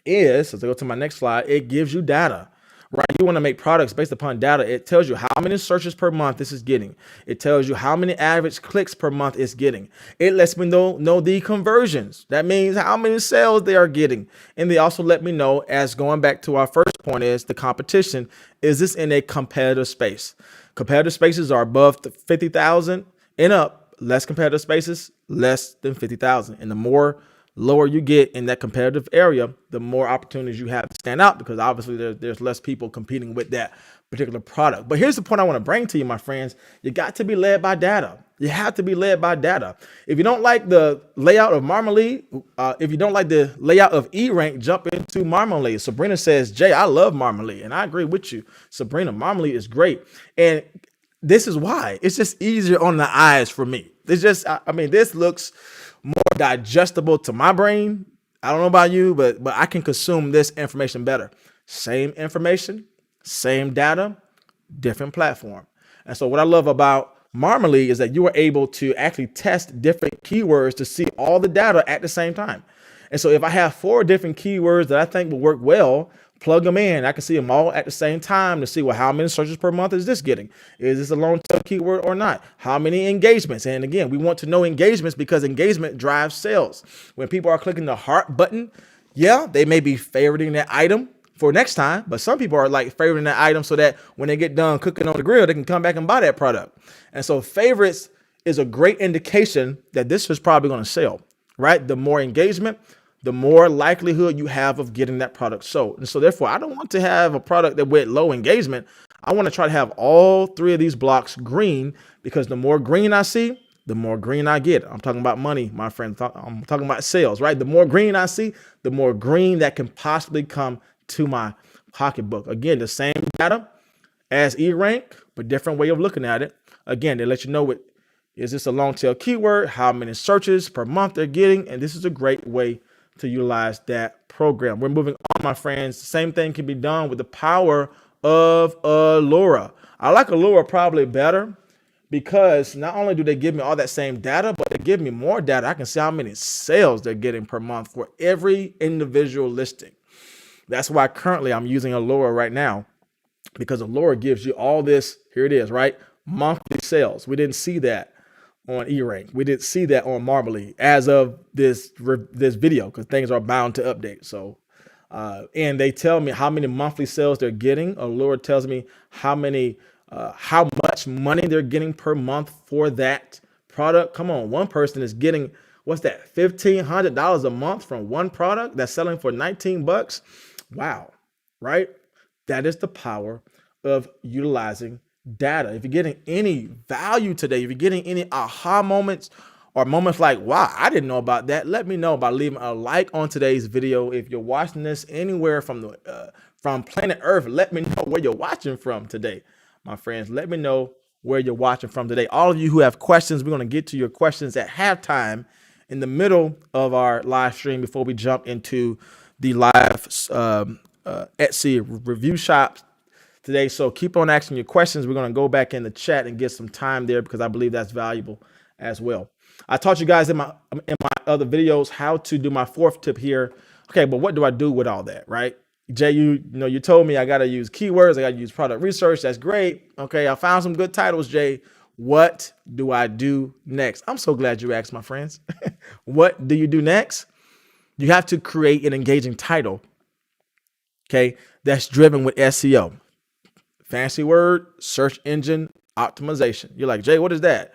A: is, as I go to my next slide, it gives you data. Right? You want to make products based upon data. It tells you how many searches per month this is getting. It tells you how many average clicks per month it's getting. It lets me know the conversions. That means how many sales they are getting. And they also let me know, as going back to our first point, is the competition. Is this in a competitive space? Competitive spaces are above 50,000 and up. Less competitive spaces, less than 50,000. And the more lower you get in that competitive area, the more opportunities you have to stand out, because obviously there's less people competing with that particular product. But here's the point I want to bring to you, my friends. You got to be led by data. You have to be led by data. If you don't like the layout of Marmalade, if you don't like the layout of eRank, jump into Marmalade. Sabrina says, Jay, I love Marmalade. And I agree with you. Sabrina, Marmalade is great. And this is why. It's just easier on the eyes for me. It's just, I mean, this looks more digestible to my brain. I don't know about you, but I can consume this information better. Same information, same data, different platform. And so what I love about Marmally is that you are able to actually test different keywords to see all the data at the same time. And so if I have 4 different keywords that I think will work well, plug them in. I can see them all at the same time to see, well, how many searches per month is this getting? Is this a long tail keyword or not? How many engagements? And again, we want to know engagements because engagement drives sales. When people are clicking the heart button, yeah, they may be favoriting that item for next time, but some people are like favoriting that item so that when they get done cooking on the grill, they can come back and buy that product. And so favorites is a great indication that this is probably going to sell, right? The more engagement, the more likelihood you have of getting that product sold. And so therefore, I don't want to have a product that with low engagement. I want to try to have all 3 of these blocks green, because the more green I see, the more green I get. I'm talking about money, my friend. I'm talking about sales, right? The more green I see, the more green that can possibly come to my pocketbook. Again, the same data as eRank, but different way of looking at it. Again, they let you know what is this a long tail keyword, how many searches per month they're getting, and this is a great way to utilize that program. We're moving on, my friends. The same thing can be done with the power of Alura. I like Alura probably better because not only do they give me all that same data, but they give me more data. I can see how many sales they're getting per month for every individual listing. That's why currently I'm using Alura right now, because Alura gives you all this. Here it is, right? Monthly sales. We didn't see that on eRank. We didn't see that on Marmally as of this video, because things are bound to update. So, and they tell me how many monthly sales they're getting. Alura tells me how much money they're getting per month for that product. Come on, one person is getting, what's that, $1,500 a month from one product that's selling for 19 bucks. Wow, right? That is the power of utilizing data. If you're getting any value today, if you're getting any aha moments or moments like, wow, I didn't know about that, let me know by leaving a like on today's video. If you're watching this anywhere from planet Earth, let me know where you're watching from today, my friends. Let me know where you're watching from today. All of you who have questions, we're going to get to your questions at halftime in the middle of our live stream before we jump into the live Etsy review shop today. So keep on asking your questions. We're going to go back in the chat and get some time there, because I believe that's valuable as well. I taught you guys in my other videos how to do my 4th tip here. Okay, but what do I do with all that, right? Jay, you told me I got to use keywords. I got to use product research. That's great. Okay, I found some good titles, Jay. What do I do next? I'm so glad you asked, my friends. What do you do next? You have to create an engaging title, okay, that's driven with SEO. Fancy word, search engine optimization. You're like, Jay, what is that?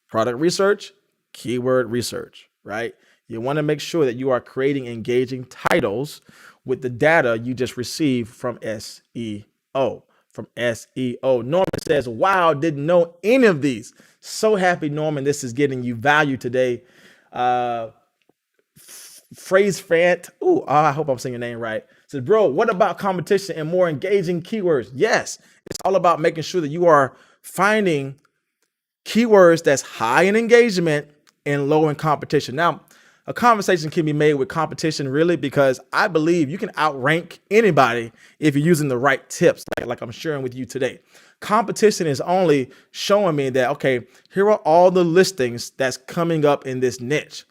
A: Product research, keyword research, right? You want to make sure that you are creating engaging titles with the data you just received from SEO. Norman says, wow, didn't know any of these. So happy, Norman, this is getting you value today. Phrase Frant. I hope I'm saying your name right. Says, bro, what about competition and more engaging keywords? Yes, it's all about making sure that you are finding keywords that's high in engagement and low in competition. Now, a conversation can be made with competition, really, because I believe you can outrank anybody if you're using the right tips, like I'm sharing with you today. Competition is only showing me that, okay, here are all the listings that's coming up in this niche.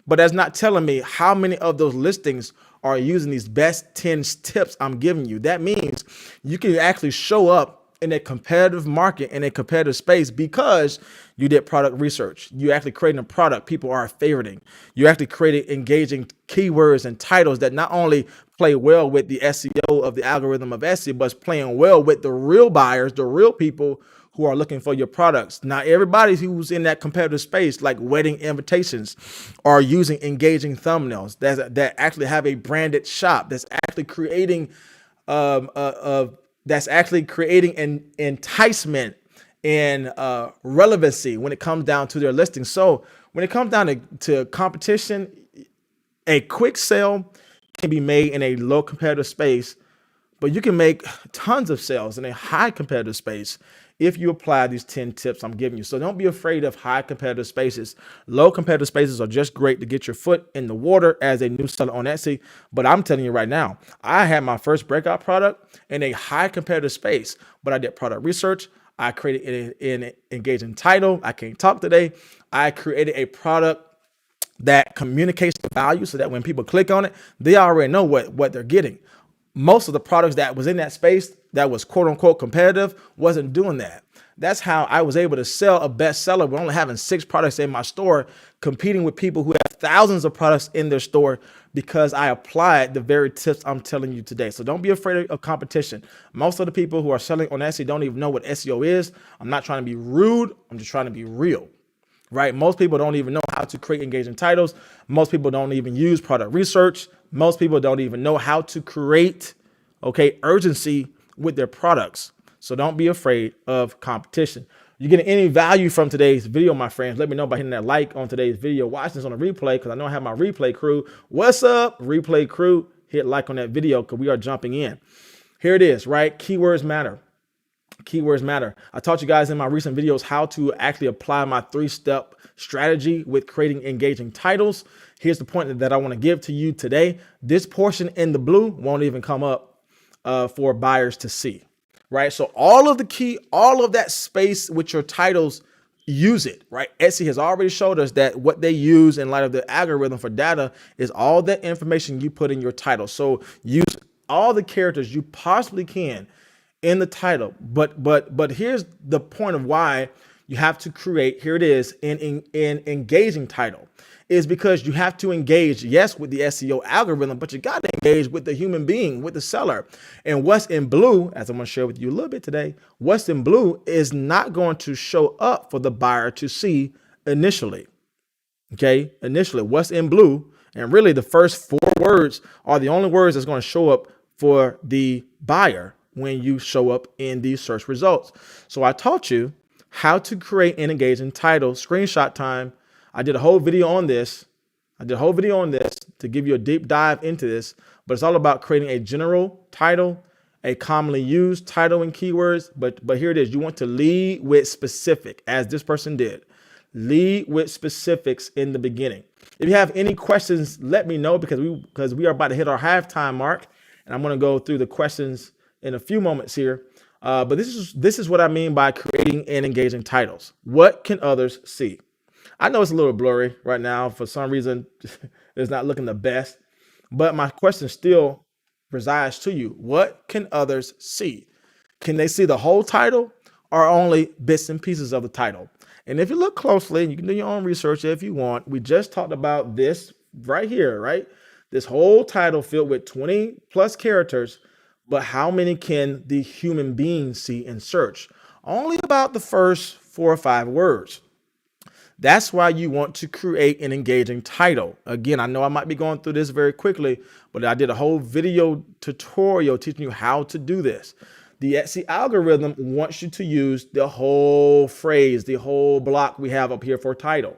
A: But that's not telling me how many of those listings are using these best 10 tips I'm giving you. That means you can actually show up in a competitive market, in a competitive space, because you did product research. You actually creating a product people are favoriting. You actually created engaging keywords and titles that not only play well with the SEO of the algorithm of SEO, but it's playing well with the real buyers, the real people who are looking for your products. Now, everybody who's in that competitive space, like wedding invitations, are using engaging thumbnails that actually have a branded shop, that's actually creating an enticement and relevancy when it comes down to their listing. So when it comes down to competition, a quick sale can be made in a low competitive space, but you can make tons of sales in a high competitive space if you apply these 10 tips I'm giving you. So don't be afraid of high competitive spaces. Low competitive spaces are just great to get your foot in the water as a new seller on Etsy. But I'm telling you right now, I had my first breakout product in a high competitive space, but I did product research. I created an engaging title. I can't talk today. I created a product that communicates the value so that when people click on it, they already know what they're getting. Most of the products that was in that space that was quote unquote competitive wasn't doing that. That's how I was able to sell a bestseller with only having 6 products in my store, competing with people who have thousands of products in their store, because I applied the very tips I'm telling you today. So don't be afraid of competition. Most of the people who are selling on Etsy don't even know what SEO is. I'm not trying to be rude. I'm just trying to be real. Right? Most people don't even know how to create engaging titles. Most people don't even use product research. Most people don't even know how to create, urgency with their products. So don't be afraid of competition. You're getting any value from today's video, my friends, let me know by hitting that like on today's video. Watch this on a replay, because I know I have my replay crew. What's up, replay crew? Hit like on that video, because we are jumping in. Here it is, right? Keywords matter. Keywords matter. I taught you guys in my recent videos how to actually apply my 3-step strategy with creating engaging titles. Here's the point that I want to give to you today. This portion in the blue won't even come up for buyers to see, right? So all of that space with your titles, use it, right? Etsy has already showed us that what they use in light of the algorithm for data is all that information you put in your title. So use all the characters you possibly can in the title. But here's the point of why you have to create, here it is, an engaging title, is because you have to engage, yes, with the SEO algorithm, but you got to engage with the human being, with the seller. And what's in blue, as I'm going to share with you a little bit today, what's in blue is not going to show up for the buyer to see initially. Okay, initially, what's in blue, and really the first 4 words are the only words that's going to show up for the buyer when you show up in these search results. So I taught you how to create an engaging title. Screenshot time. I did a whole video on this. To give you a deep dive into this, but it's all about creating a general title, a commonly used title and keywords. But here it is. You want to lead with specific, as this person did. Lead with specifics in the beginning. If you have any questions, let me know, because we are about to hit our halftime mark, and I'm going to go through the questions in a few moments here. But this is what I mean by creating and engaging titles. What can others see? I know it's a little blurry right now. For some reason, it's not looking the best. But my question still resides to you. What can others see? Can they see the whole title or only bits and pieces of the title? And if you look closely, and you can do your own research if you want, we just talked about this right here, right? This whole title filled with 20 plus characters. But how many can the human being see in search? Only about the first 4 or 5 words. That's why you want to create an engaging title. Again, I know I might be going through this very quickly, but I did a whole video tutorial teaching you how to do this. The Etsy algorithm wants you to use the whole phrase, the whole block we have up here for title.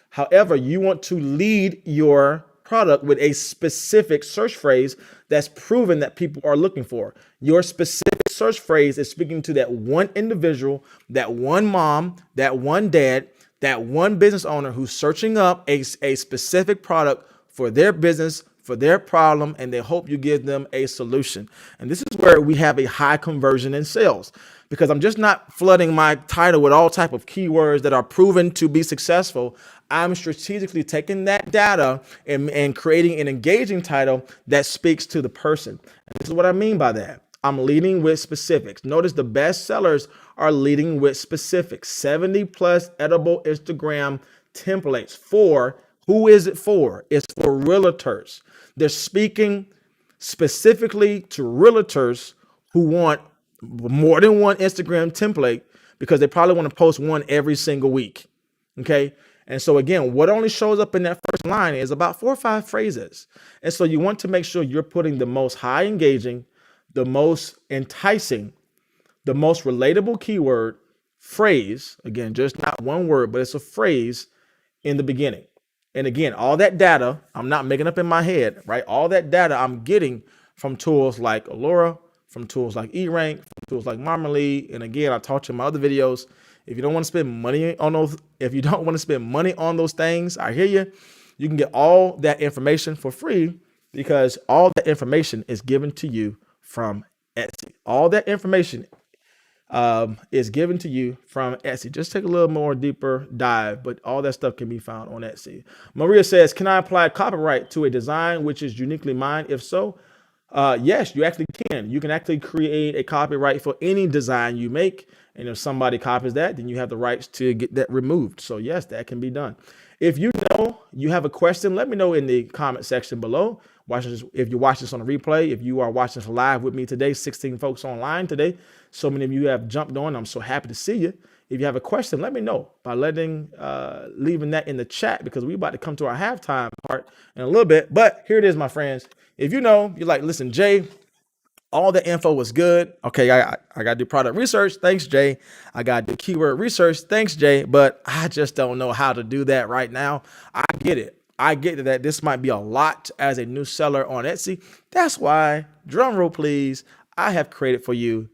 A: However, you want to lead your product with a specific search phrase that's proven that people are looking for. Your specific search phrase is speaking to that one individual, that one mom, that one dad, that one business owner who's searching up a specific product for their business, for their problem, and they hope you give them a solution. And this is where we have a high conversion in sales, because I'm just not flooding my title with all type of keywords that are proven to be successful. I'm strategically taking that data and creating an engaging title that speaks to the person. And this is what I mean by that. I'm leading with specifics. Notice the best sellers are leading with specifics. 70 plus edible Instagram templates. For who is it for? It's for realtors. They're speaking specifically to realtors who want more than one Instagram template, because they probably want to post one every single week. Okay. And so again, what only shows up in that first line is about 4 or 5 phrases. And so you want to make sure you're putting the most high engaging, the most enticing, the most relatable keyword phrase. Again, just not one word, but it's a phrase in the beginning. And again, all that data, I'm not making up in my head, right? All that data I'm getting from tools like Alura, from tools like eRank, from tools like Marmalade. And again, I taught you in my other videos, if you don't want to spend money on those, things, I hear you. You can get all that information for free, because all that information is given to you from Etsy. All that information is given to you from Etsy. Just take a little more deeper dive, but all that stuff can be found on Etsy. Maria says, can I apply copyright to a design which is uniquely mine? If so, yes, you actually can. You can actually create a copyright for any design you make. And if somebody copies that, then you have the rights to get that removed. So yes, that can be done. If you know you have a question, let me know in the comment section below. If you watch this on a replay, if you are watching this live with me today, 16 folks online today, so many of you have jumped on. I'm so happy to see you. If you have a question, let me know by leaving that in the chat, because we're about to come to our halftime part in a little bit. But here it is, my friends. If you know, you're like, listen, Jay, all the info was good. Okay, I got to do product research. Thanks, Jay. I got to do keyword research. Thanks, Jay. But I just don't know how to do that right now. I get it. I get that this might be a lot as a new seller on Etsy. That's why, drum roll please, I have created for you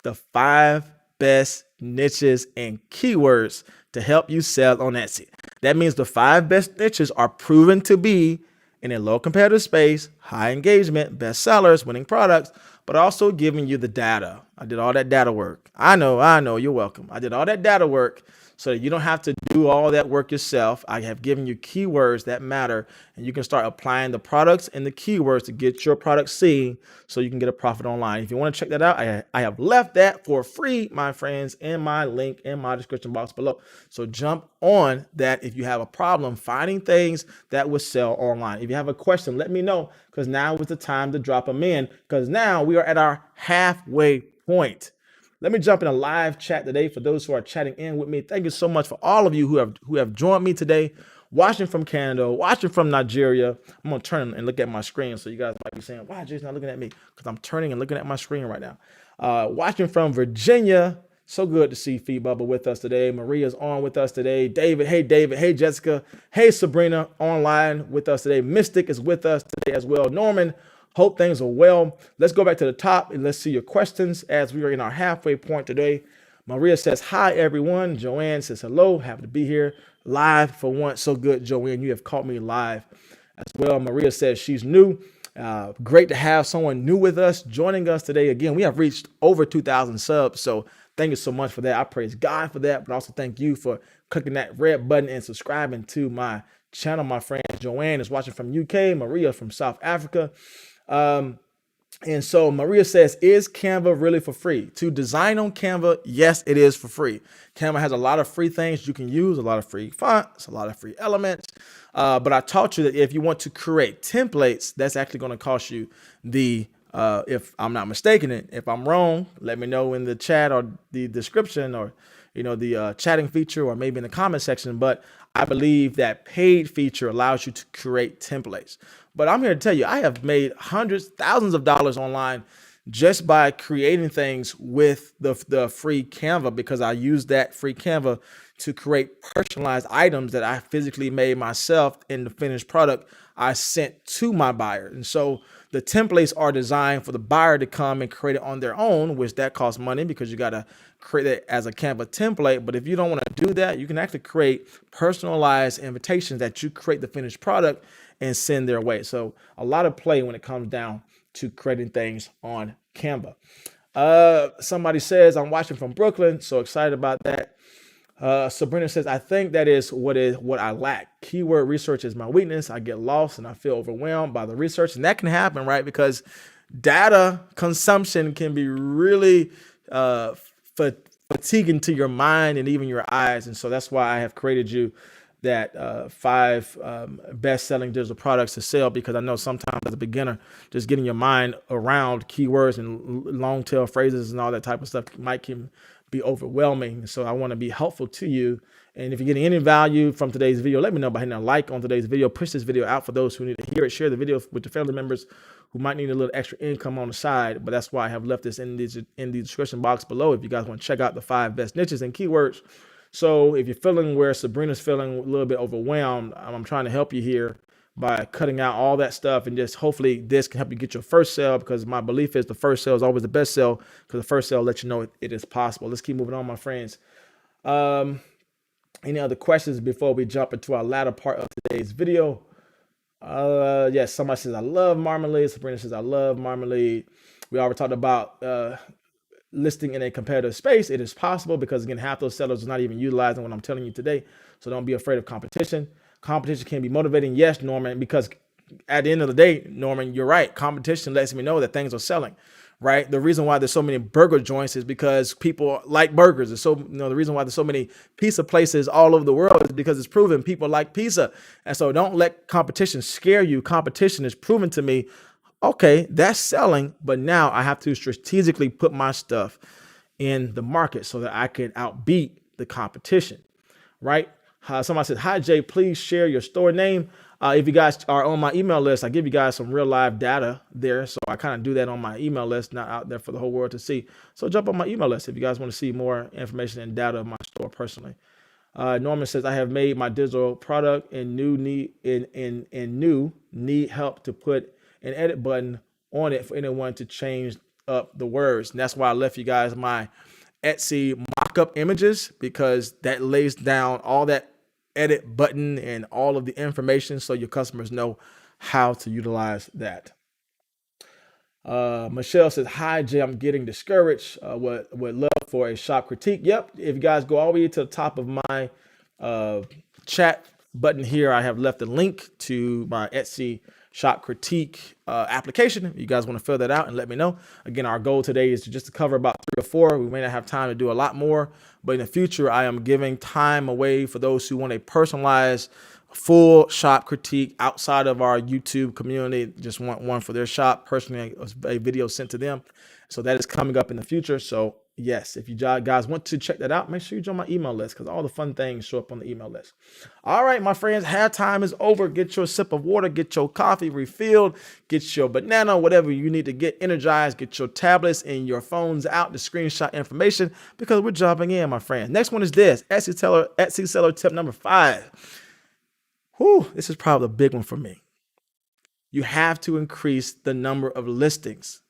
A: the 5 best niches and keywords to help you sell on Etsy. That means the 5 best niches are proven to be in a low competitive space, high engagement, best sellers, winning products, but also giving you the data. I did all that data work. I know, you're welcome. I did all that data work so that you don't have to do all that work yourself. I have given you keywords that matter, and you can start applying the products and the keywords to get your product seen so you can get a profit online. If you want to check that out, I have left that for free, my friends, in my link in my description box below. So jump on that if you have a problem finding things that will sell online. If you have a question, let me know, because now is the time to drop them in, because now we are at our halfway point. Let me jump in a live chat today for those who are chatting in with me. Thank you so much for all of you who have joined me today, watching from Canada, watching from Nigeria. I'm going to turn and look at my screen, so you guys might be saying, why Jason's not looking at me? Because I'm turning and looking at my screen right now. Watching from Virginia. So good to see Feed Bubba with us today. Maria's on with us today. David. Hey, Jessica. Hey, Sabrina, online with us today. Mystic is with us today as well. Norman, hope things are well. Let's go back to the top and let's see your questions as we are in our halfway point today. Maria says, hi, everyone. Joanne says, hello. Happy to be here live for once. So good, Joanne. You have caught me live as well. Maria says she's new. Great to have someone new with us, joining us today. Again, we have reached over 2,000 subs. So thank you so much for that. I praise God for that, but also thank you for clicking that red button and subscribing to my channel, my friend. Joanne is watching from UK. Maria from South Africa. And so Maria says, is Canva really for free? To design on Canva, yes, it is for free. Canva has a lot of free things you can use, a lot of free fonts, a lot of free elements. But I taught you that if you want to create templates, that's actually going to cost you if I'm not mistaken it. If I'm wrong, let me know in the chat or the description, or the chatting feature, or maybe in the comment section. But I believe that paid feature allows you to create templates. But I'm here to tell you, I have made hundreds, thousands of dollars online just by creating things with the free Canva, because I use that free Canva to create personalized items that I physically made myself, in the finished product I sent to my buyer. And so the templates are designed for the buyer to come and create it on their own, which that costs money because you got to create it as a Canva template. But if you don't want to do that, you can actually create personalized invitations that you create the finished product and send their way. So a lot of play when it comes down to creating things on Canva. Somebody says, I'm watching from Brooklyn. So excited about that. Sabrina says, I think that is what I lack. Keyword research is my weakness. I get lost and I feel overwhelmed by the research. And that can happen, right? Because data consumption can be really fatiguing to your mind and even your eyes. And so that's why I have created you that 5 best-selling digital products to sell, because I know sometimes as a beginner, just getting your mind around keywords and long tail phrases and all that type of stuff can be overwhelming. So I want to be helpful to you. And if you're getting any value from today's video, let me know by hitting a like on today's video. Push this video out for those who need to hear it. Share the video with the family members who might need a little extra income on the side. But that's why I have left this in the description box below if you guys want to check out the 5 best niches and keywords. So if you're feeling where Sabrina's feeling a little bit overwhelmed, I'm trying to help you here by cutting out all that stuff, and just hopefully this can help you get your first sale, because my belief is the first sale is always the best sale, because the first sale lets you know it is possible. Let's keep moving on, my friends. Any other questions before we jump into our latter part of today's video? Yes, somebody says, I love marmalade. Sabrina says, I love marmalade. We already talked about listing in a competitive space, it is possible because again, half those sellers are not even utilizing what I'm telling you today. So don't be afraid of competition. Competition can be motivating, yes, Norman, because at the end of the day, Norman, you're right. Competition lets me know that things are selling, right? The reason why there's so many burger joints is because people like burgers. And so, the reason why there's so many pizza places all over the world is because it's proven people like pizza. And so don't let competition scare you. Competition is proven to me, okay, that's selling, but now I have to strategically put my stuff in the market so that I can outbeat the competition, right? Somebody said, hi, Jay, please share your store name. If you guys are on my email list, I give you guys some real live data there. So I kind of do that on my email list, not out there for the whole world to see. So jump on my email list if you guys want to see more information and data of my store personally. Norman says, I have made my digital product and new need help to put an edit button on it for anyone to change up the words. And that's why I left you guys my Etsy mock-up images, because that lays down all that edit button and all of the information so your customers know how to utilize that. Michelle says, hi, Jay, I'm getting discouraged. Would love for a shop critique. Yep. If you guys go all the way to the top of my chat button here, I have left a link to my Etsy shop critique application. If you guys want to fill that out and let me know. Again, our goal today is to cover about 3 or 4. We may not have time to do a lot more, but in the future, I am giving time away for those who want a personalized full shop critique outside of our YouTube community. Just want one for their shop, personally, a video sent to them. So that is coming up in the future. So yes, if you guys want to check that out, make sure you join my email list, because all the fun things show up on the email list. All right, my friends, halftime is over. Get your sip of water, get your coffee refilled, get your banana, whatever you need to get energized, get your tablets and your phones out to screenshot information, because we're jumping in, my friends. Next one is this, Etsy seller tip number 5. Whew, this is probably a big one for me. You have to increase the number of listings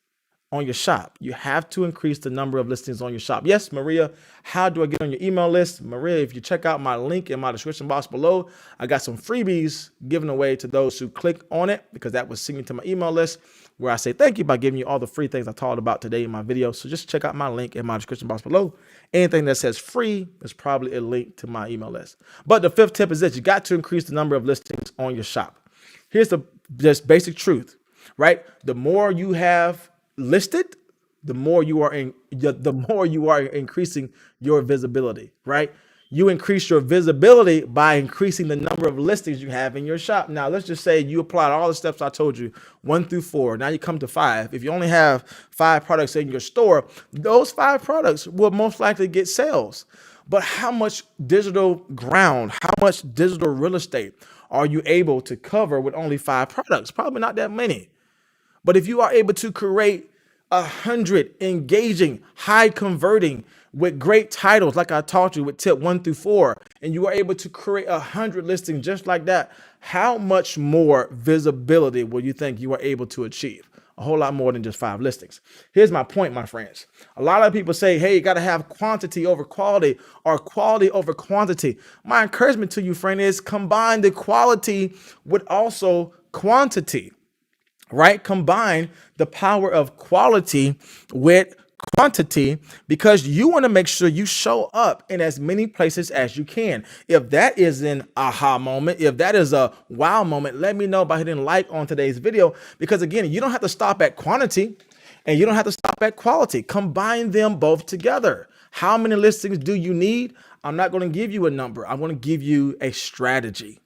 A: on your shop. You have to increase the number of listings on your shop. Yes, Maria, how do I get on your email list? Maria, if you check out my link in my description box below, I got some freebies given away to those who click on it, because that was sent to my email list, where I say thank you by giving you all the free things I talked about today in my video. So just check out my link in my description box below. Anything that says free is probably a link to my email list. But the 5th tip is this: you got to increase the number of listings on your shop. Here's the just basic truth, right? The more you have listed, the more you are increasing your visibility, right? You increase your visibility by increasing the number of listings you have in your shop. Now, let's just say you applied all the steps I told you, 1 through 4. Now you come to 5. If you only have 5 products in your store, those 5 products will most likely get sales. But how much digital ground, how much digital real estate are you able to cover with only 5 products? Probably not that many. But if you are able to create 100 engaging, high converting, with great titles, like I taught you with tip 1 through 4, and you are able to create 100 listings just like that, how much more visibility will you think you are able to achieve? A whole lot more than just 5 listings. Here's my point, my friends. A lot of people say, hey, you got to have quantity over quality, or quality over quantity. My encouragement to you, friend, is combine the quality with also quantity, right? Combine the power of quality with quantity, because you want to make sure you show up in as many places as you can. If that is an aha moment, if that is a wow moment, let me know by hitting like on today's video, because again, you don't have to stop at quantity and you don't have to stop at quality. Combine them both together. How many listings do you need? I'm not going to give you a number. I'm going to give you a strategy,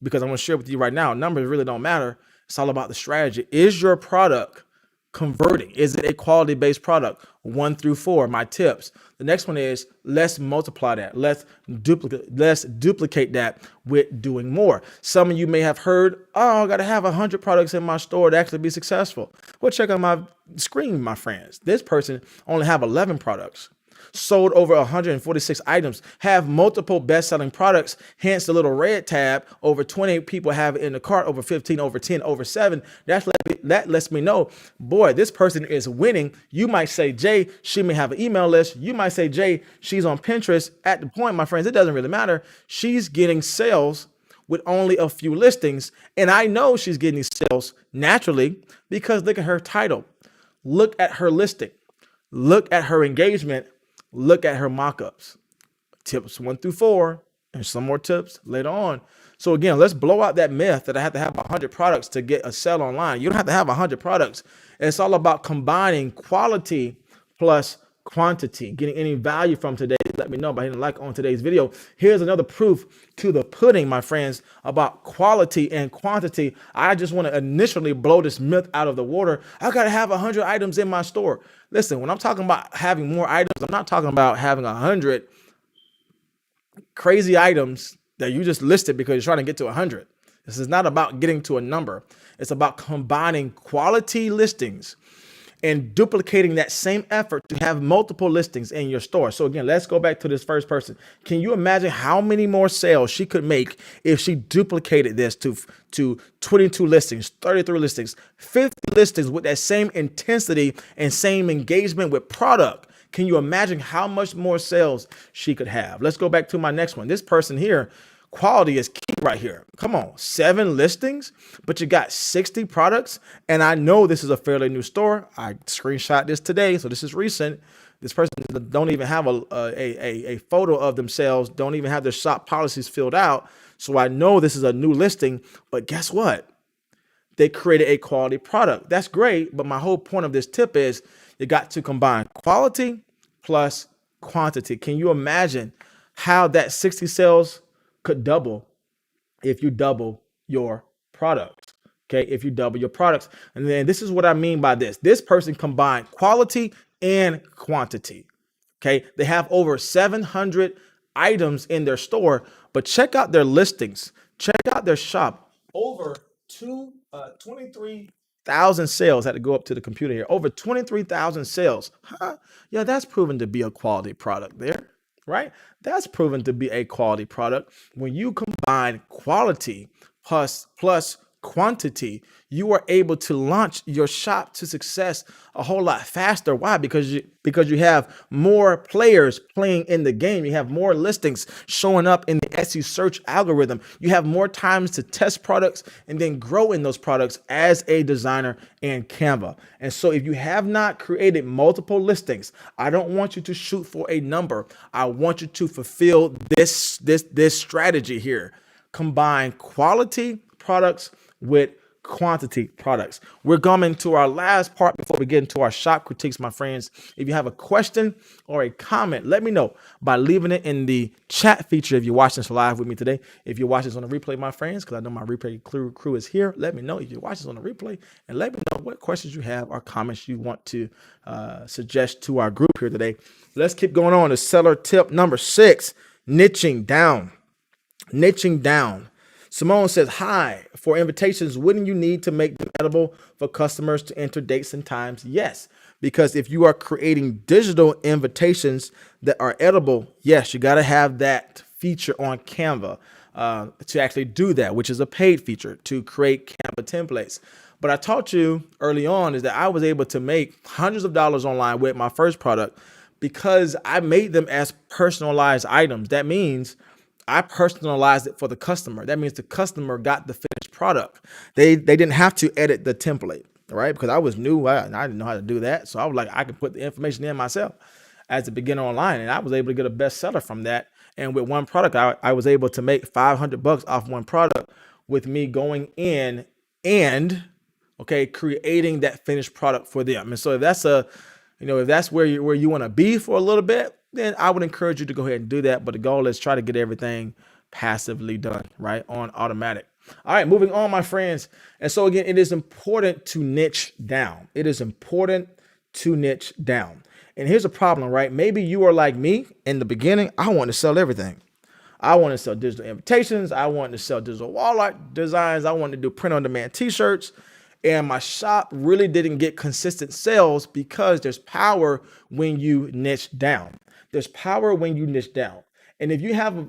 A: because I'm going to share with you right now. Numbers really don't matter. It's all about the strategy. Is your product converting? Is it a quality-based product? 1 through 4, my tips. The next one is, let's multiply that. Let's duplicate that with doing more. Some of you may have heard, oh, I got to have 100 products in my store to actually be successful. Well, check out my screen, my friends. This person only have 11 products. Sold over 146 items, have multiple best-selling products, hence the little red tab. Over 20 people have it in the cart, over 15, over 10, over 7. That lets me know, boy, this person is winning. You might say, Jay, she may have an email list. You might say, Jay, she's on Pinterest. At the point, my friends, it doesn't really matter. She's getting sales with only a few listings. And I know she's getting these sales naturally, because look at her title. Look at her listing. Look at her engagement. Look at her mock-ups. Tips 1 through 4, and some more tips later on. So again, let's blow out that myth that I have to have 100 products to get a sale online. You don't have to have 100 products. It's all about combining quality plus quantity. Getting any value from today, let me know by hitting like on today's video. Here's another proof to the pudding, my friends, about quality and quantity. I just want to initially blow this myth out of the water. I got to have 100 items in my store. Listen, when I'm talking about having more items, I'm not talking about having 100 crazy items that you just listed because you're trying to get to 100. This is not about getting to a number. It's about combining quality listings and duplicating that same effort to have multiple listings in your store. So again, let's go back to this first person. Can you imagine how many more sales she could make if she duplicated this to 22 listings, 33 listings, 50 listings with that same intensity and same engagement with product? Can you imagine how much more sales she could have? Let's go back to my next one. This person here, quality is key right here. Come on, 7 listings, but you got 60 products. And I know this is a fairly new store. I screenshot this today, so this is recent. This person don't even have a photo of themselves, don't even have their shop policies filled out. So I know this is a new listing, but guess what? They created a quality product. That's great, but my whole point of this tip is you got to combine quality plus quantity. Can you imagine how that 60 sales could double if you double your products? Okay, if you double your products. And then this is what I mean by this. This person combined quality and quantity. Okay, they have over 700 items in their store, but check out their listings. Check out their shop. Over 23,000 sales. Had to go up to the computer here. Over 23,000 sales. Yeah, that's proven to be a quality product there, right? That's proven to be a quality product. When you combine quality plus quantity, you are able to launch your shop to success a whole lot faster. Why? Because you have more players playing in the game. You have more listings showing up in the SEO search algorithm. You have more times to test products and then grow in those products as a designer in Canva. And so if you have not created multiple listings, I don't want you to shoot for a number. I want you to fulfill this strategy here. Combine quality products with quantity products. We're coming to our last part before we get into our shop critiques, my friends. If you have a question or a comment, let me know by leaving it in the chat feature if you're watching this live with me today. If you're watching this on the replay, my friends, because I know my replay crew is here, let me know if you're watching this on the replay, and let me know what questions you have or comments you want to suggest to our group here today. Let's keep going on to seller tip number 6, niching down. Niching down. Simone says, hi, for invitations, wouldn't you need to make them edible for customers to enter dates and times? Yes, because if you are creating digital invitations that are edible, yes, you got to have that feature on Canva to actually do that, which is a paid feature to create Canva templates. But I taught you early on is that I was able to make hundreds of dollars online with my first product because I made them as personalized items. That means I personalized it for the customer. That means the customer got the finished product. They didn't have to edit the template, right? Because I was new. I didn't know how to do that. So I was like, I could put the information in myself as a beginner online. And I was able to get a bestseller from that. And with one product, I was able to make $500 off one product with me going in and, creating that finished product for them. And so if that's where you want to be for a little bit, then I would encourage you to go ahead and do that. But the goal is try to get everything passively done, right? On automatic. All right, moving on, my friends. And so again, it is important to niche down. It is important to niche down. And here's a problem, right? Maybe you are like me in the beginning. I want to sell everything. I want to sell digital invitations. I want to sell digital wall art designs. I want to do print on demand t-shirts. And my shop really didn't get consistent sales because there's power when you niche down. There's power when you niche down. And if you have,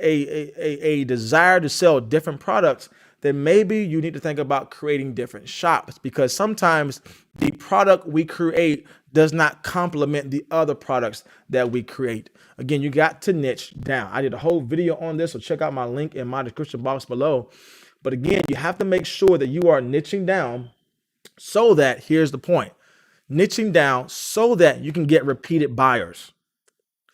A: a desire to sell different products, then maybe you need to think about creating different shops, because sometimes the product we create does not complement the other products that we create. Again, you got to niche down. I did a whole video on this, so check out my link in my description box below. But again, you have to make sure that you are niching down so that, here's the point, niching down so that you can get repeated buyers.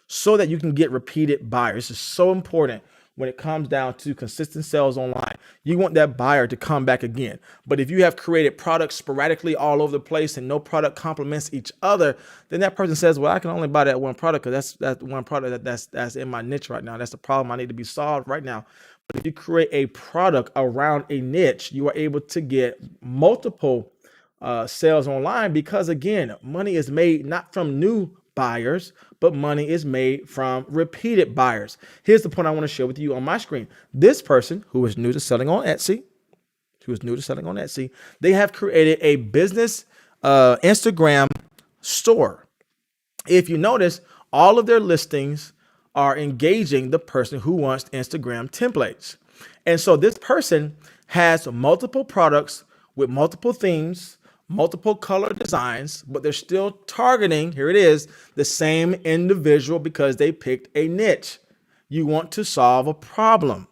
A: So that you can get repeated buyers. This is so important when it comes down to consistent sales online. You want that buyer to come back again. But if you have created products sporadically all over the place and no product complements each other, then that person says, well, I can only buy that one product because that's one product that's in my niche right now. That's the problem I need to be solved right now. But if you create a product around a niche, you are able to get multiple sales online, because again, money is made not from new buyers, but money is made from repeated buyers. Here's the point I want to share with you on my screen. This person who is new to selling on Etsy, they have created a business Instagram store. If you notice, all of their listings are engaging the person who wants Instagram templates. And so this person has multiple products with multiple themes, multiple color designs, but they're still targeting, here it is, the same individual because they picked a niche. You want to solve a problem.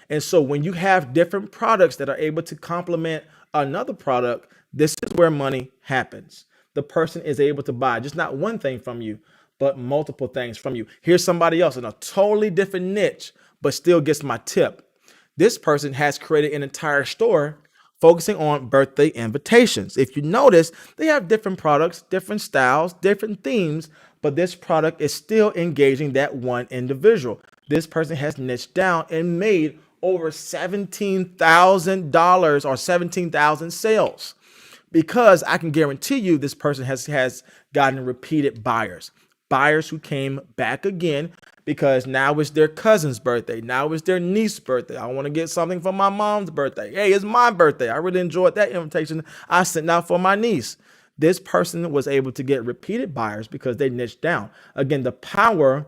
A: And so when you have different products that are able to complement another product, this is where money happens. The person is able to buy just not one thing from you, but multiple things from you. Here's somebody else in a totally different niche, but still gets my tip. This person has created an entire store focusing on birthday invitations. If you notice, they have different products, different styles, different themes, but this product is still engaging that one individual. This person has niched down and made over $17,000 or 17,000 sales, because I can guarantee you this person has gotten repeated buyers who came back again because now it's their cousin's birthday. Now it's their niece's birthday. I want to get something for my mom's birthday. Hey, it's my birthday. I really enjoyed that invitation I sent out for my niece. This person was able to get repeated buyers because they niched down. Again, the power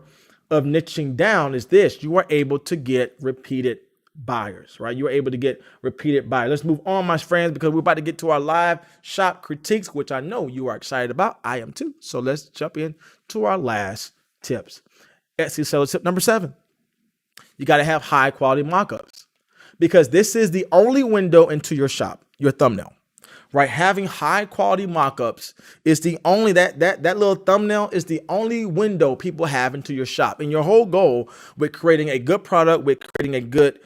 A: of niching down is this: you are able to get repeated buyers, right? You're able to get repeated buyers. Let's move on, my friends, because we're about to get to our live shop critiques, which I know you are excited about. I am too. So let's jump in to our last tips. Etsy seller tip number 7. You got to have high quality mockups, because this is the only window into your shop, your thumbnail, right? Having high quality mockups is the only, that little thumbnail is the only window people have into your shop. And your whole goal with creating a good product, with creating a good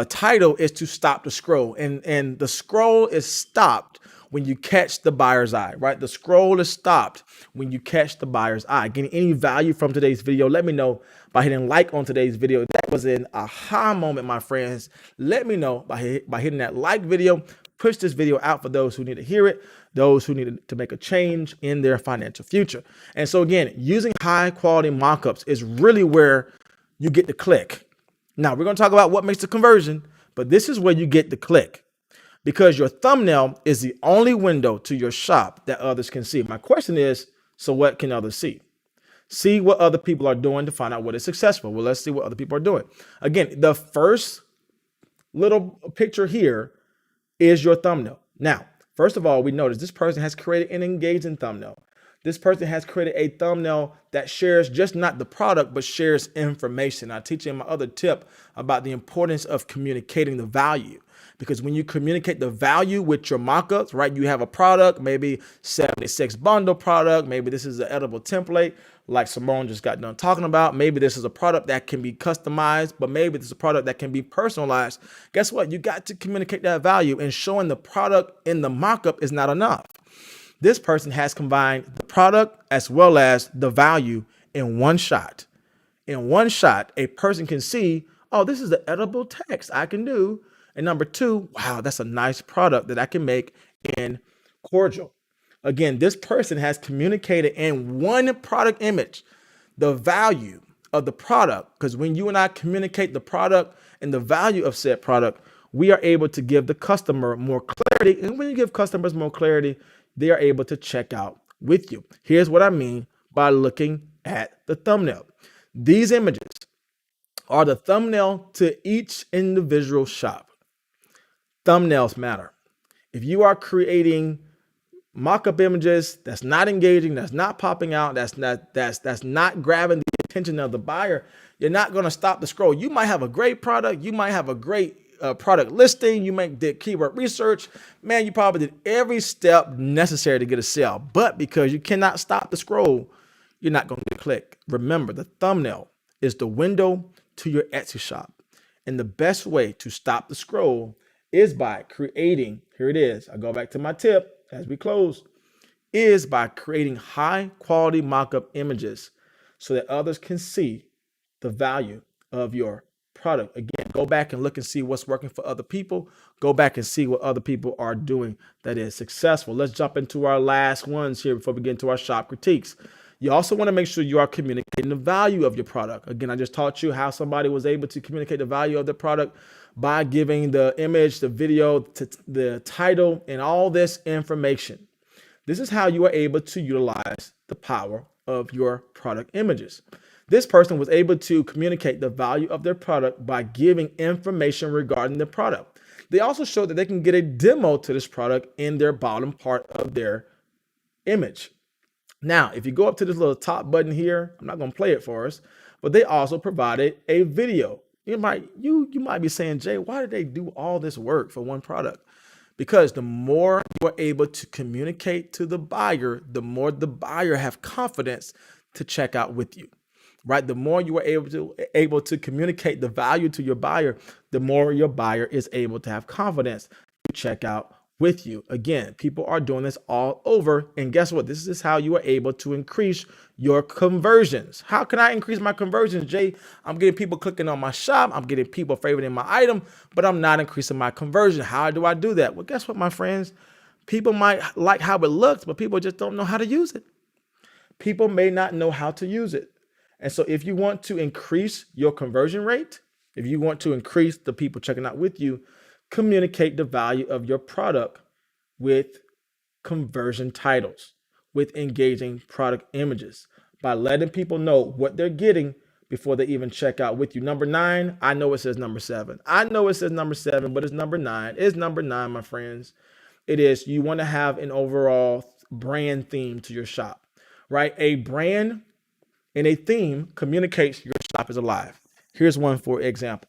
A: title, is to stop the scroll. And the scroll is stopped when you catch the buyer's eye, right? The scroll is stopped when you catch the buyer's eye. Getting any value from today's video, let me know by hitting like on today's video. That was an aha moment, my friends. Let me know by hitting that like video. Push this video out for those who need to hear it, those who need to make a change in their financial future. And so again, using high quality mockups is really where you get the click. Now we're going to talk about what makes the conversion, but this is where you get the click, because your thumbnail is the only window to your shop that others can see. My question is, so what can others see? See what other people are doing to find out what is successful. Well, let's see what other people are doing. Again, the first little picture here is your thumbnail. Now, first of all, we notice this person has created an engaging thumbnail. This person has created a thumbnail that shares just not the product, but shares information. I teach you in my other tip about the importance of communicating the value, because when you communicate the value with your mockups, right, you have a product, maybe 76 bundle product. Maybe this is an edible template like Simone just got done talking about. Maybe this is a product that can be customized, but maybe this is a product that can be personalized. Guess what? You got to communicate that value, and showing the product in the mockup is not enough. This person has combined the product as well as the value in one shot. In one shot, a person can see, oh, this is the edible text I can do. And number 2, wow, that's a nice product that I can make in cordial. Again, this person has communicated in one product image the value of the product, because when you and I communicate the product and the value of said product, we are able to give the customer more clarity. And when you give customers more clarity, they are able to check out with you. Here's what I mean by looking at the thumbnail. These images are the thumbnail to each individual shop. Thumbnails matter. If you are creating mock-up images that's not engaging, that's not popping out, that's not grabbing the attention of the buyer, you're not going to stop the scroll. You might have a great product, you might have a great a product listing, you did keyword research, man, you probably did every step necessary to get a sale. But because you cannot stop the scroll, you're not going to get a click. Remember, the thumbnail is the window to your Etsy shop. And the best way to stop the scroll is by creating, here it is, I go back to my tip as we close, is by creating high quality mock-up images so that others can see the value of your product. Again, go back and look and see what's working for other people. Go back and see what other people are doing that is successful. Let's jump into our last ones here before we get into our shop critiques. You also want to make sure you are communicating the value of your product. Again, I just taught you how somebody was able to communicate the value of their product by giving the image, the video, the title, and all this information. This is how you are able to utilize the power of your product images. This person was able to communicate the value of their product by giving information regarding the product. They also showed that they can get a demo to this product in their bottom part of their image. Now, if you go up to this little top button here, I'm not going to play it for us, but they also provided a video. You might be saying, Jay, why did they do all this work for one product? Because the more you are able to communicate to the buyer, the more the buyer have confidence to check out with you, right? The more you are able to communicate the value to your buyer, the more your buyer is able to have confidence to check out with you. Again, people are doing this all over. And guess what? This is how you are able to increase your conversions. How can I increase my conversions, Jay? I'm getting people clicking on my shop. I'm getting people favoriting my item, but I'm not increasing my conversion. How do I do that? Well, guess what, my friends? People might like how it looks, but people just don't know how to use it. People may not know how to use it. And so if you want to increase your conversion rate, if you want to increase the people checking out with you, communicate the value of your product with conversion titles, with engaging product images, by letting people know what they're getting before they even check out with you. Number 9, I know it says number 7. I know it says number 7, but it's number 9. It's number 9, my friends. It is, you want to have an overall brand theme to your shop, right? A brand and a theme communicates your shop is alive. Here's one for example.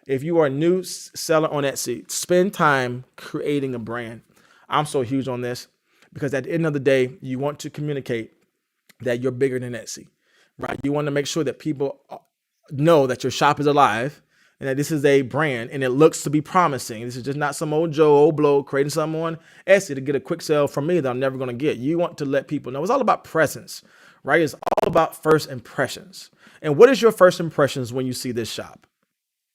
A: If you are a new seller on Etsy, spend time creating a brand. I'm so huge on this because at the end of the day, you want to communicate that you're bigger than Etsy, right? You want to make sure that people know that your shop is alive and that this is a brand and it looks to be promising. This is just not some old Joe, old blow creating something on Etsy to get a quick sale from me that I'm never going to get. You want to let people know. It's all about presence, right? It's all about first impressions. And what is your first impressions when you see this shop?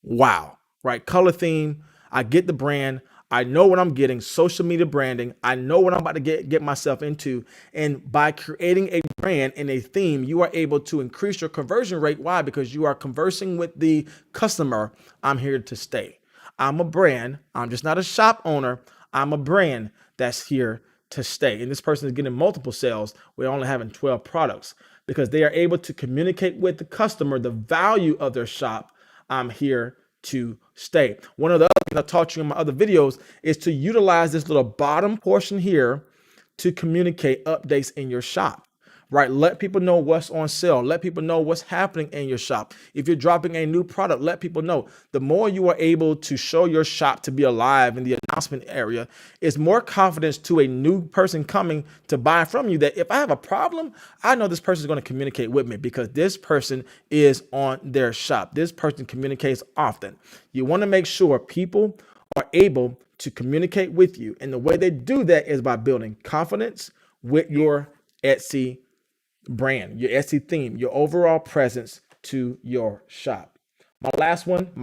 A: Wow, right? Color theme. I get the brand. I know what I'm getting. Social media branding. I know what I'm about to get myself into. And by creating a brand and a theme, you are able to increase your conversion rate. Why? Because you are conversing with the customer. I'm here to stay. I'm a brand. I'm just not a shop owner. I'm a brand that's here to stay. And this person is getting multiple sales. We're only having 12 products because they are able to communicate with the customer the value of their shop. I'm here to stay. One of the other things I taught you in my other videos is to utilize this little bottom portion here to communicate updates in your shop, right? Let people know what's on sale. Let people know what's happening in your shop. If you're dropping a new product, let people know. The more you are able to show your shop to be alive in the announcement area, it's more confidence to a new person coming to buy from you that if I have a problem, I know this person is going to communicate with me because this person is on their shop. This person communicates often. You want to make sure people are able to communicate with you. And the way they do that is by building confidence with your Etsy brand, your Etsy theme, your overall presence to your shop. My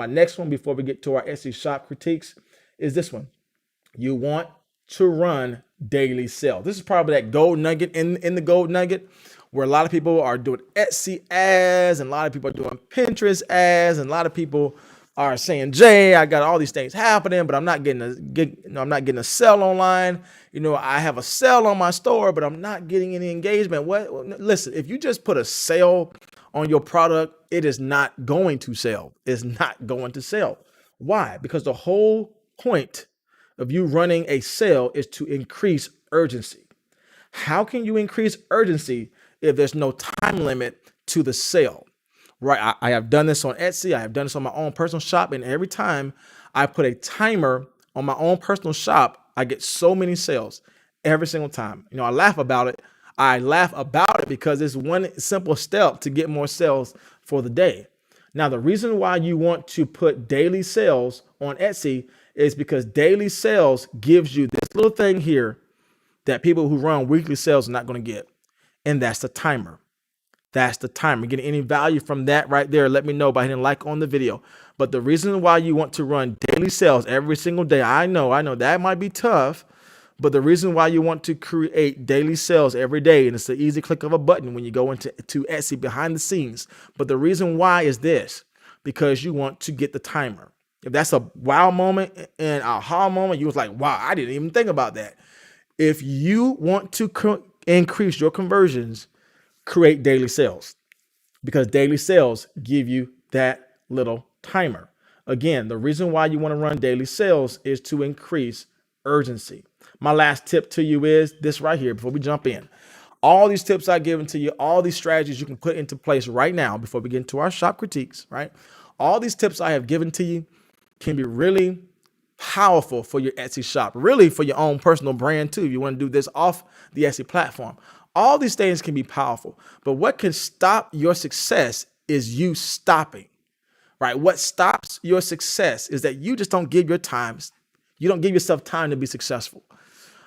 A: next one before we get to our Etsy shop critiques is this one. You want to run daily sales. This is probably that gold nugget in the gold nugget where a lot of people are doing Etsy ads and a lot of people are doing Pinterest ads and a lot of people are saying, Jay, I got all these things happening, but I'm not getting a sale online. I have a sale on my store, but I'm not getting any engagement. Listen, if you just put a sale on your product, it is not going to sell. It's not going to sell. Why? Because the whole point of you running a sale is to increase urgency. How can you increase urgency if there's no time limit to the sale? right? I have done this on Etsy. I have done this on my own personal shop. And every time I put a timer on my own personal shop, I get so many sales every single time. I laugh about it. I laugh about it because it's one simple step to get more sales for the day. Now, the reason why you want to put daily sales on Etsy is because daily sales gives you this little thing here that people who run weekly sales are not going to get. And that's the timer. That's the timer. Getting any value from that right there, let me know by hitting like on the video. But the reason why you want to run daily sales every single day, I know that might be tough, but the reason why you want to create daily sales every day, and it's the easy click of a button when you go into Etsy behind the scenes. But the reason why is this, because you want to get the timer. If that's a wow moment and aha moment, you was like, wow, I didn't even think about that. If you want to increase your conversions, create daily sales, because daily sales give you that little timer. Again, the reason why you want to run daily sales is to increase urgency. My last tip to you is this right here before we jump in. All these tips I've given to you, all these strategies you can put into place right now before we get into our shop critiques, right? All these tips I have given to you can be really powerful for your Etsy shop, really for your own personal brand too. If you want to do this off the Etsy platform, all these things can be powerful, but what can stop your success is you stopping, right? What stops your success is that you just don't give you don't give yourself time to be successful.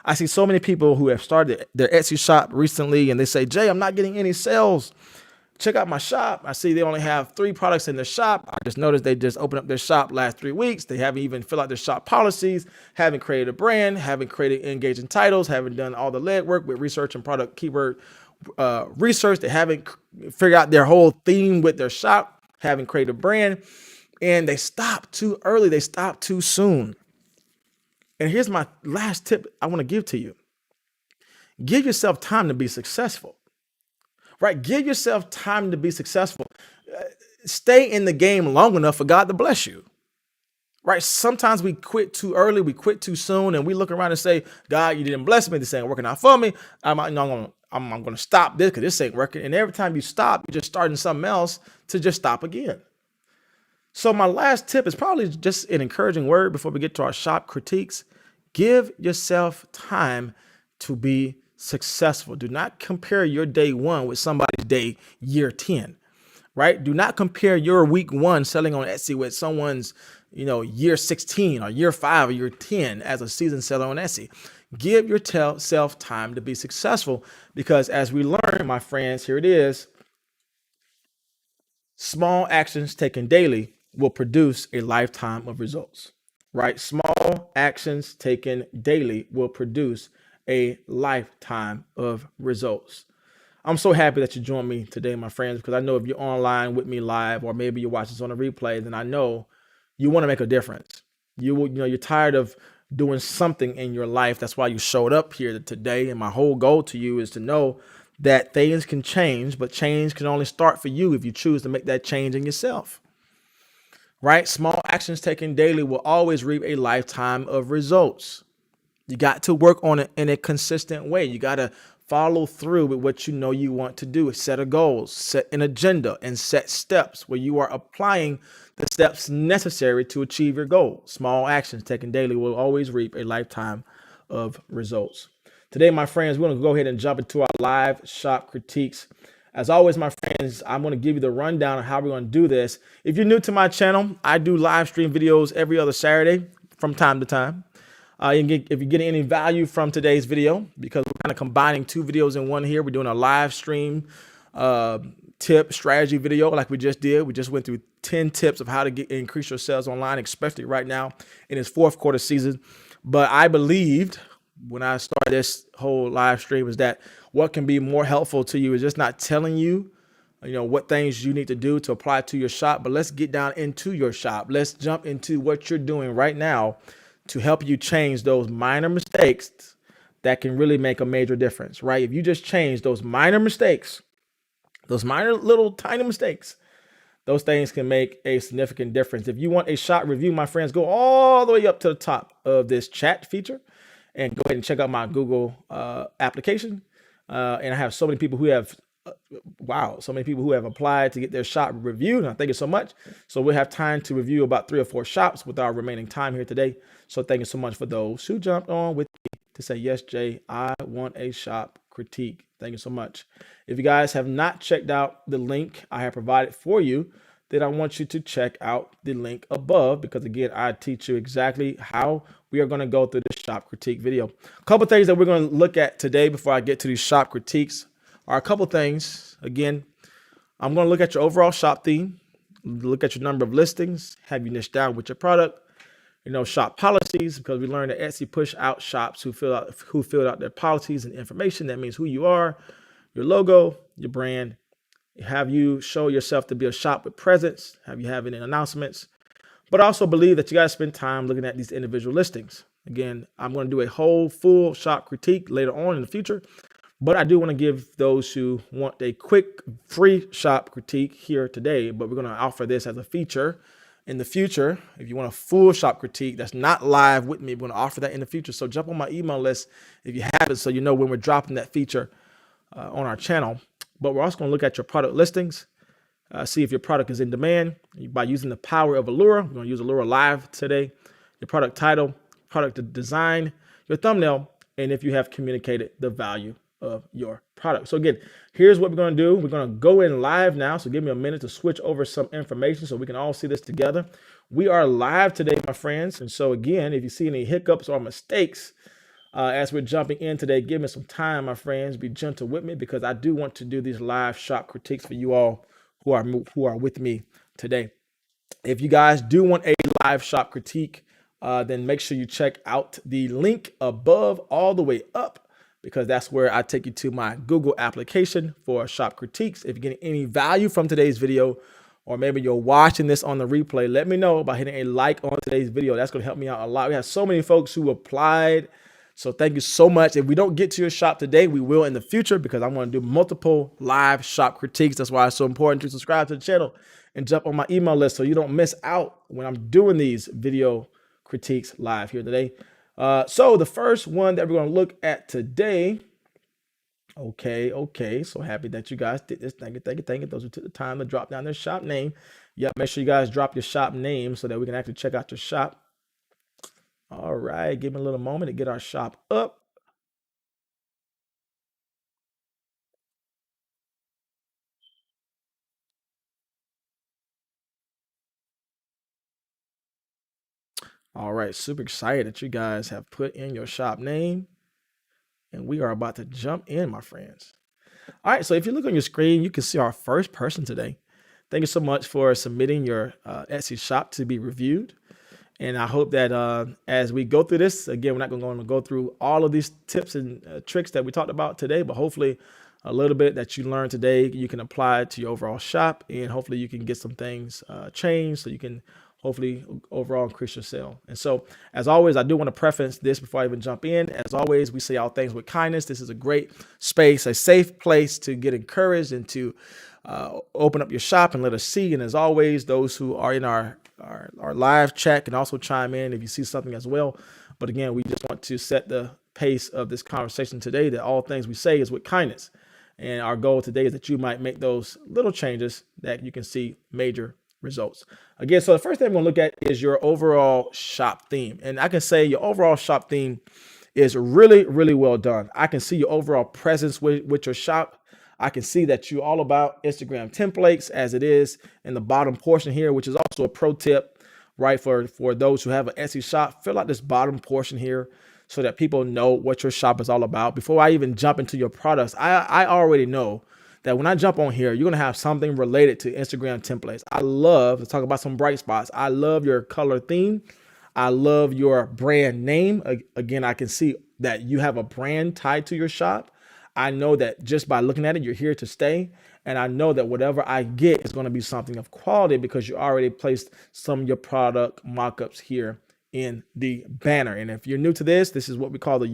A: I see so many people who have started their Etsy shop recently and they say, Jay, I'm not getting any sales. Check out my shop. I see they only have 3 products in their shop. I just noticed they just opened up their shop last 3 weeks. They haven't even filled out their shop policies, haven't created a brand, haven't created engaging titles, haven't done all the legwork with research and product keyword research. They haven't figured out their whole theme with their shop, haven't created a brand, and they stop too early. They stop too soon. And here's my last tip I want to give to you. Give yourself time to be successful. Right? Give yourself time to be successful. Stay in the game long enough for God to bless you. Right? Sometimes we quit too early, we quit too soon, and we look around and say, God, you didn't bless me. This ain't working out for me. I'm going to stop this because this ain't working. And every time you stop, you're just starting something else to just stop again. So my last tip is probably just an encouraging word before we get to our shop critiques. Give yourself time to be successful. Do not compare your day 1 with somebody's day year 10, right? Do not compare your week 1 selling on Etsy with someone's, year 16 or year 5 or year 10 as a seasoned seller on Etsy. Give yourself time to be successful, because as we learn, my friends, here it is. Small actions taken daily will produce a lifetime of results, right? Small actions taken daily will produce a lifetime of results. I'm so happy that you joined me today, my friends, because I know if you're online with me live, or maybe you watch this on a replay, then I know you want to make a difference. You're tired of doing something in your life. That's why you showed up here today. And my whole goal to you is to know that things can change, but change can only start for you if you choose to make that change in yourself. Right? Small actions taken daily will always reap a lifetime of results. You got to work on it in a consistent way. You got to follow through with what you want to do. Set a goal, set an agenda, and set steps where you are applying the steps necessary to achieve your goal. Small actions taken daily will always reap a lifetime of results. Today, my friends, we're going to go ahead and jump into our live shop critiques. As always, my friends, I'm going to give you the rundown of how we're going to do this. If you're new to my channel, I do live stream videos every other Saturday from time to time. If you're getting any value from today's video, because we're kind of combining 2 videos in one here, we're doing a live stream tip strategy video like we just did. We just went through 10 tips of how to increase your sales online, especially right now in its 4th quarter season. But I believed when I started this whole live stream is that what can be more helpful to you is just not telling you, what things you need to do to apply to your shop, but let's get down into your shop. Let's jump into what you're doing right now to help you change those minor mistakes that can really make a major difference, right? If you just change those minor mistakes, those minor little tiny mistakes, those things can make a significant difference. If you want a shop review, my friends, go all the way up to the top of this chat feature and go ahead and check out my Google application. And I have so many people who have wow, so many people who have applied to get their shop reviewed. And I thank you so much. So we'll have time to review about 3 or 4 shops with our remaining time here today. So thank you so much for those who jumped on with me to say, yes, Jay, I want a shop critique. Thank you so much. If you guys have not checked out the link I have provided for you, then I want you to check out the link above, because again, I teach you exactly how we are going to go through this shop critique video. A couple things that we're going to look at today before I get to these shop critiques are a couple things. Again, I'm going to look at your overall shop theme, look at your number of listings, have you niched down with your product, shop policies, because we learned that Etsy push out shops who filled out their policies and information. That means who you are, your logo, your brand. Have you show yourself to be a shop with presence? Have you have any announcements? But I also believe that you got to spend time looking at these individual listings. Again, I'm going to do a whole full shop critique later on in the future, but I do want to give those who want a quick free shop critique here today. But we're going to offer this as a feature in the future. If you want a full shop critique that's not live with me, we're going to offer that in the future. So jump on my email list if you have it, so you know when we're dropping that feature on our channel. But we're also going to look at your product listings, see if your product is in demand by using the power of Alura. We're going to use Alura Live today. Your product title, product design, your thumbnail, and if you have communicated the value of your product. So again, here's what we're going to do. We're going to go in live now. So give me a minute to switch over some information so we can all see this together. We are live today, my friends. And so again, if you see any hiccups or mistakes, as we're jumping in today, give me some time, my friends. Be gentle with me, because I do want to do these live shop critiques for you all who are with me today. If you guys do want a live shop critique, then make sure you check out the link above all the way up, because that's where I take you to my Google application for shop critiques. If you're getting any value from today's video, or maybe you're watching this on the replay, let me know by hitting a like on today's video. That's going to help me out a lot. We have so many folks who applied. So thank you so much. If we don't get to your shop today, we will in the future, because I'm going to do multiple live shop critiques. That's why it's so important to subscribe to the channel and jump on my email list so you don't miss out when I'm doing these video critiques live here today. So the first one that we're going to look at today. Okay. So happy that you guys did this. Thank you. Those who took the time to drop down their shop name. Yep. Make sure you guys drop your shop name so that we can actually check out your shop. All right, give me a little moment to get our shop up. All right, super excited that you guys have put in your shop name, and we are about to jump in, my friends. All right, so if you look on your screen, you can see our first person today. Thank you so much for submitting your Etsy shop to be reviewed. And I hope that as we go through this, again, we're not going to go through all of these tips and tricks that we talked about today, but hopefully a little bit that you learned today, you can apply it to your overall shop, and hopefully you can get some things changed so you can hopefully overall increase your sale. And so, as always, I do want to preface this before I even jump in. As always, we say all things with kindness. This is a great space, a safe place to get encouraged and to open up your shop and let us see. And as always, those who are in our live chat can also chime in if you see something as well. But again, we just want to set the pace of this conversation today, that all things we say is with kindness. And our goal today is that you might make those little changes that you can see major results. Again, so the first thing I'm going to look at is your overall shop theme. And I can say your overall shop theme is really, really well done. I can see your overall presence with your shop. I can see that you're all about Instagram templates, as it is in the bottom portion here, which is also a pro tip, right? For those who have an Etsy shop, fill out this bottom portion here so that people know what your shop is all about. Before I even jump into your products, I already know that when I jump on here, you're going to have something related to Instagram templates. I love to talk about some bright spots. I love your color theme. I love your brand name. Again, I can see that you have a brand tied to your shop. I know that just by looking at it, you're here to stay. And I know that whatever I get is going to be something of quality, because you already placed some of your product mock-ups here in the banner. And if you're new to this, this is what we call the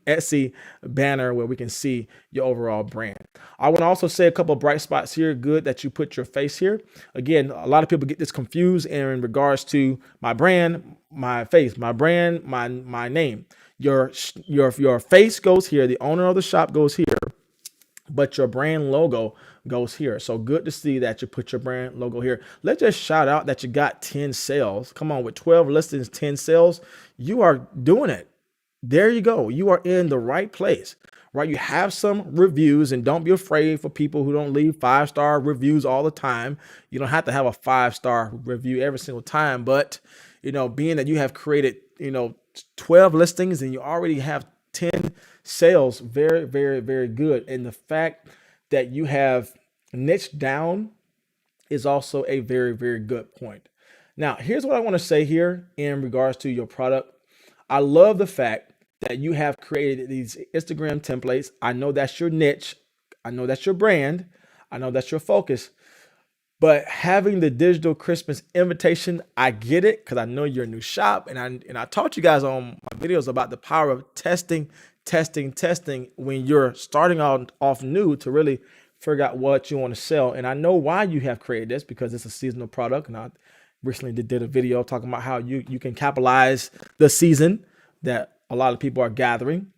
A: Etsy banner, where we can see your overall brand. I want to also say a couple of bright spots here. Good that you put your face here. Again, a lot of people get this confused in regards to my brand, my face, my brand, my name. Your face goes here. The owner of the shop goes here. but your brand logo goes here. So good to see that you put your brand logo here. Let's just shout out that you got 10 sales. Come on, with 12 listings, 10 sales, you are doing it. There you go. You are in the right place, right? You have some reviews, and don't be afraid for people who don't leave 5-star reviews all the time. You don't have to have a 5-star review every single time, but being that you have created, 12 listings and you already have 10 sales, very, very, very good. And the fact that you have niche down is also a very, very good point. Now, here's what I want to say here in regards to your product. I love the fact that you have created these Instagram templates. I know that's your niche. I know that's your brand. I know that's your focus. But having the digital Christmas invitation, I get it, because I know you're a new shop. And I taught you guys on my videos about the power of testing when you're starting off new to really figure out what you want to sell. And I know why you have created this, because it's a seasonal product. And I recently did a video talking about how you can capitalize the season that a lot of people are gathering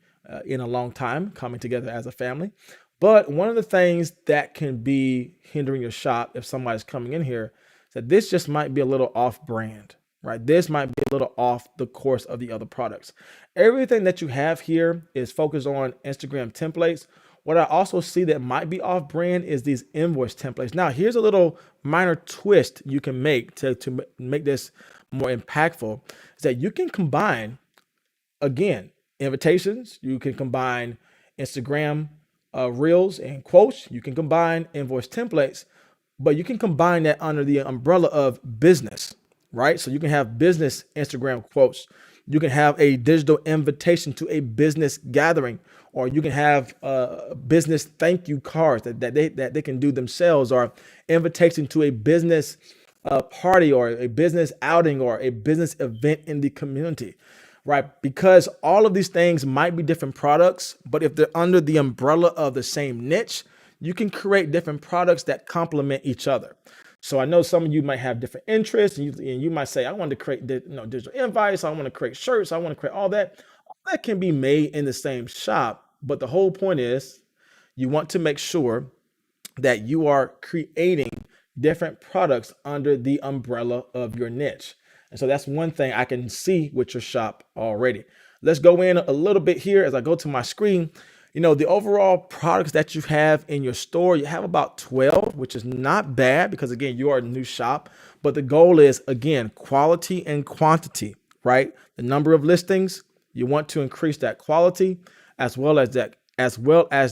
A: in a long time, coming together as a family. But one of the things that can be hindering your shop if somebody's coming in here is that this just might be a little off brand, right? This might be a little off the course of the other products. Everything that you have here is focused on Instagram templates. What I also see that might be off brand is these invoice templates. Now, here's a little minor twist you can make to make this more impactful, is that you can combine, again, invitations. You can combine Instagram reels and quotes. You can combine invoice templates, but you can combine that under the umbrella of business, right? So you can have business Instagram quotes. You can have a digital invitation to a business gathering, or you can have business thank you cards that they can do themselves, or invitation to a business party, or a business outing, or a business event in the community, right? Because all of these things might be different products, but if they're under the umbrella of the same niche, you can create different products that complement each other. So I know some of you might have different interests, and you might say, I want to create digital invites, I want to create shirts, I want to create all that. All that can be made in the same shop. But the whole point is you want to make sure that you are creating different products under the umbrella of your niche. And so that's one thing I can see with your shop already. Let's go in a little bit here as I go to my screen. The overall products that you have in your store, you have about 12, which is not bad because, again, you are a new shop. But the goal is, again, quality and quantity, right? The number of listings, you want to increase that quality as well as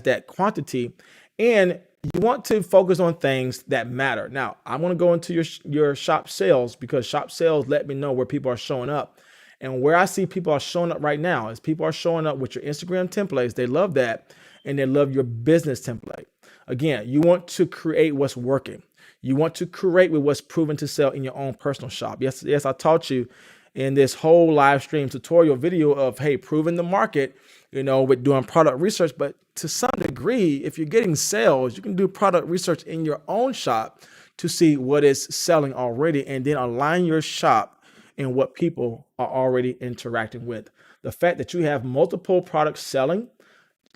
A: that quantity. And you want to focus on things that matter. Now, I want to go into your shop sales, because shop sales let me know where people are showing up. And where I see people are showing up right now is people are showing up with your Instagram templates. They love that. And they love your business template. Again, you want to create what's working. You want to create with what's proven to sell in your own personal shop. Yes, I taught you in this whole live stream tutorial video of, hey, proving the market, with doing product research. But to some degree, if you're getting sales, you can do product research in your own shop to see what is selling already, and then align your shop and what people are already interacting with. The fact that you have multiple products selling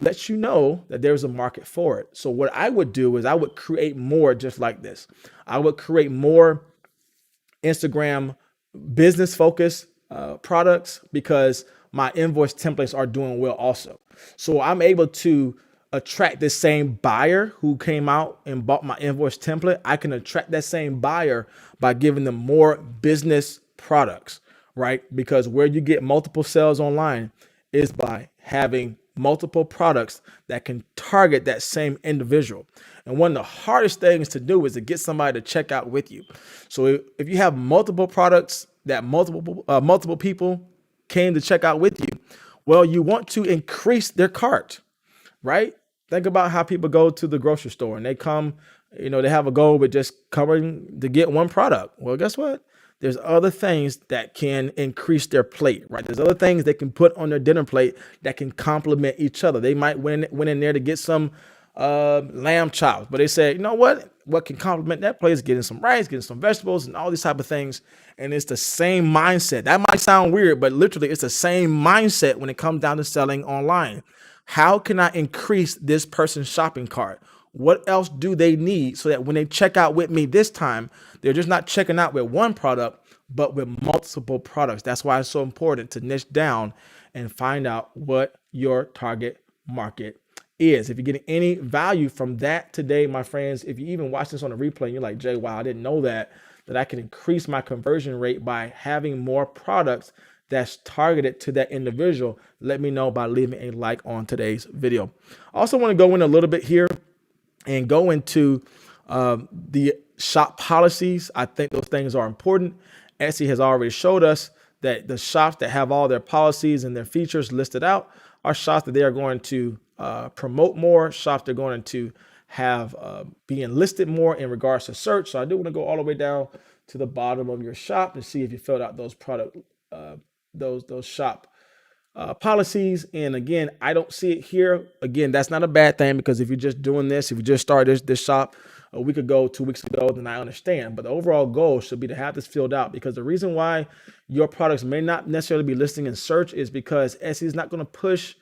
A: lets you know that there's a market for it. So what I would do is I would create more just like this. I would create more Instagram business focused products, because my invoice templates are doing well also. So I'm able to attract the same buyer who came out and bought my invoice template. I can attract that same buyer by giving them more business products, right? Because where you get multiple sales online is by having multiple products that can target that same individual. And one of the hardest things to do is to get somebody to check out with you. So if you have multiple products that multiple people came to check out with you, well, you want to increase their cart, right? Think about how people go to the grocery store and they come, they have a goal with just covering to get one product. Well, guess what? There's other things that can increase their plate, right? There's other things they can put on their dinner plate that can complement each other. They might went in there to get some lamb chops, but they said, you know what? what can complement that plate is getting some rice, getting some vegetables, and all these type of things. And it's the same mindset. That might sound weird, but literally it's the same mindset when it comes down to selling online. How can I increase this person's shopping cart? What else do they need so that when they check out with me this time, they're just not checking out with one product, but with multiple products? That's why it's so important to niche down and find out what your target market is. If you're getting any value from that today, my friends, if you even watch this on a replay and you're like, Jay, wow, I didn't know that I can increase my conversion rate by having more products that's targeted to that individual, let me know by leaving a like on today's video. I also want to go in a little bit here and go into the shop policies. I think those things are important. Etsy has already showed us that the shops that have all their policies and their features listed out are shops that they are going to promote more, shops they're going to have being listed more in regards to search. So I do want to go all the way down to the bottom of your shop to see if you filled out those product those shop policies. And again, I don't see it here. Again, that's not a bad thing, because if you're just doing this, if you just started this shop a week ago, 2 weeks ago, then I understand. But the overall goal should be to have this filled out, because the reason why your products may not necessarily be listing in search is because Etsy is not going to push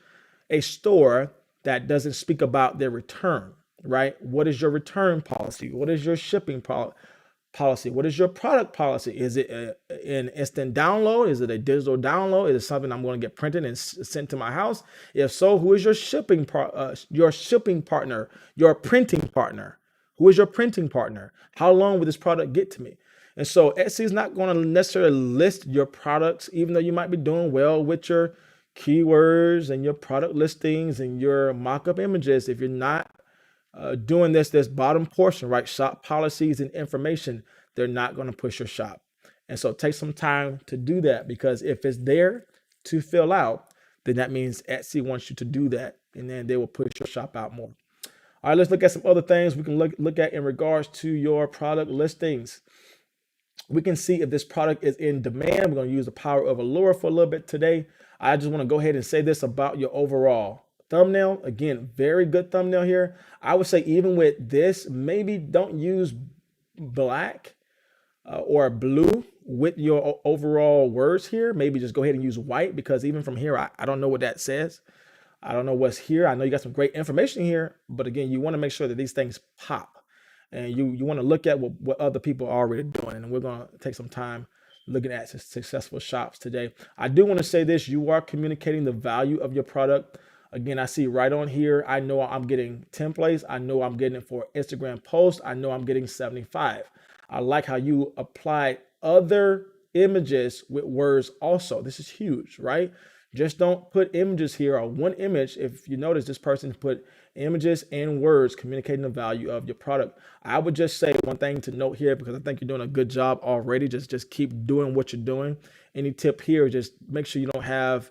A: a store that doesn't speak about their return, right? What is your return policy? What is your shipping policy? What is your product policy? Is it an instant download? Is it a digital download? Is it something I'm going to get printed and sent to my house? If so, who is your shipping partner, your printing partner? Who is your printing partner? How long will this product get to me? And so Etsy is not going to necessarily list your products, even though you might be doing well with your keywords and your product listings and your mock-up images. If you're not doing this bottom portion, right, shop policies and information, they're not going to push your shop. And so take some time to do that, because if it's there to fill out, then that means Etsy wants you to do that, and then they will push your shop out more. All right, let's look at some other things we can look at in regards to your product listings. We can see if this product is in demand. We're going to use the power of Alura for a little bit today. I just want to go ahead and say this about your overall thumbnail. Again, very good thumbnail here. I would say even with this, maybe don't use black or blue with your overall words here. Maybe just go ahead and use white, because even from here, I don't know what that says. I don't know what's here. I know you got some great information here, but again, you want to make sure that these things pop, and you want to look at what other people are already doing. And we're going to take some time looking at successful shops today. I do want to say this: you are communicating the value of your product. Again, I see right on here, I know I'm getting 10 plays. I know I'm getting it for Instagram posts. I know I'm getting 75. I like how you apply other images with words also. This is huge, right? Just don't put images here or one image. If you notice, this person put images and words communicating the value of your product. I would just say one thing to note here, because I think you're doing a good job already. Just keep doing what you're doing. Any tip here, just make sure you don't have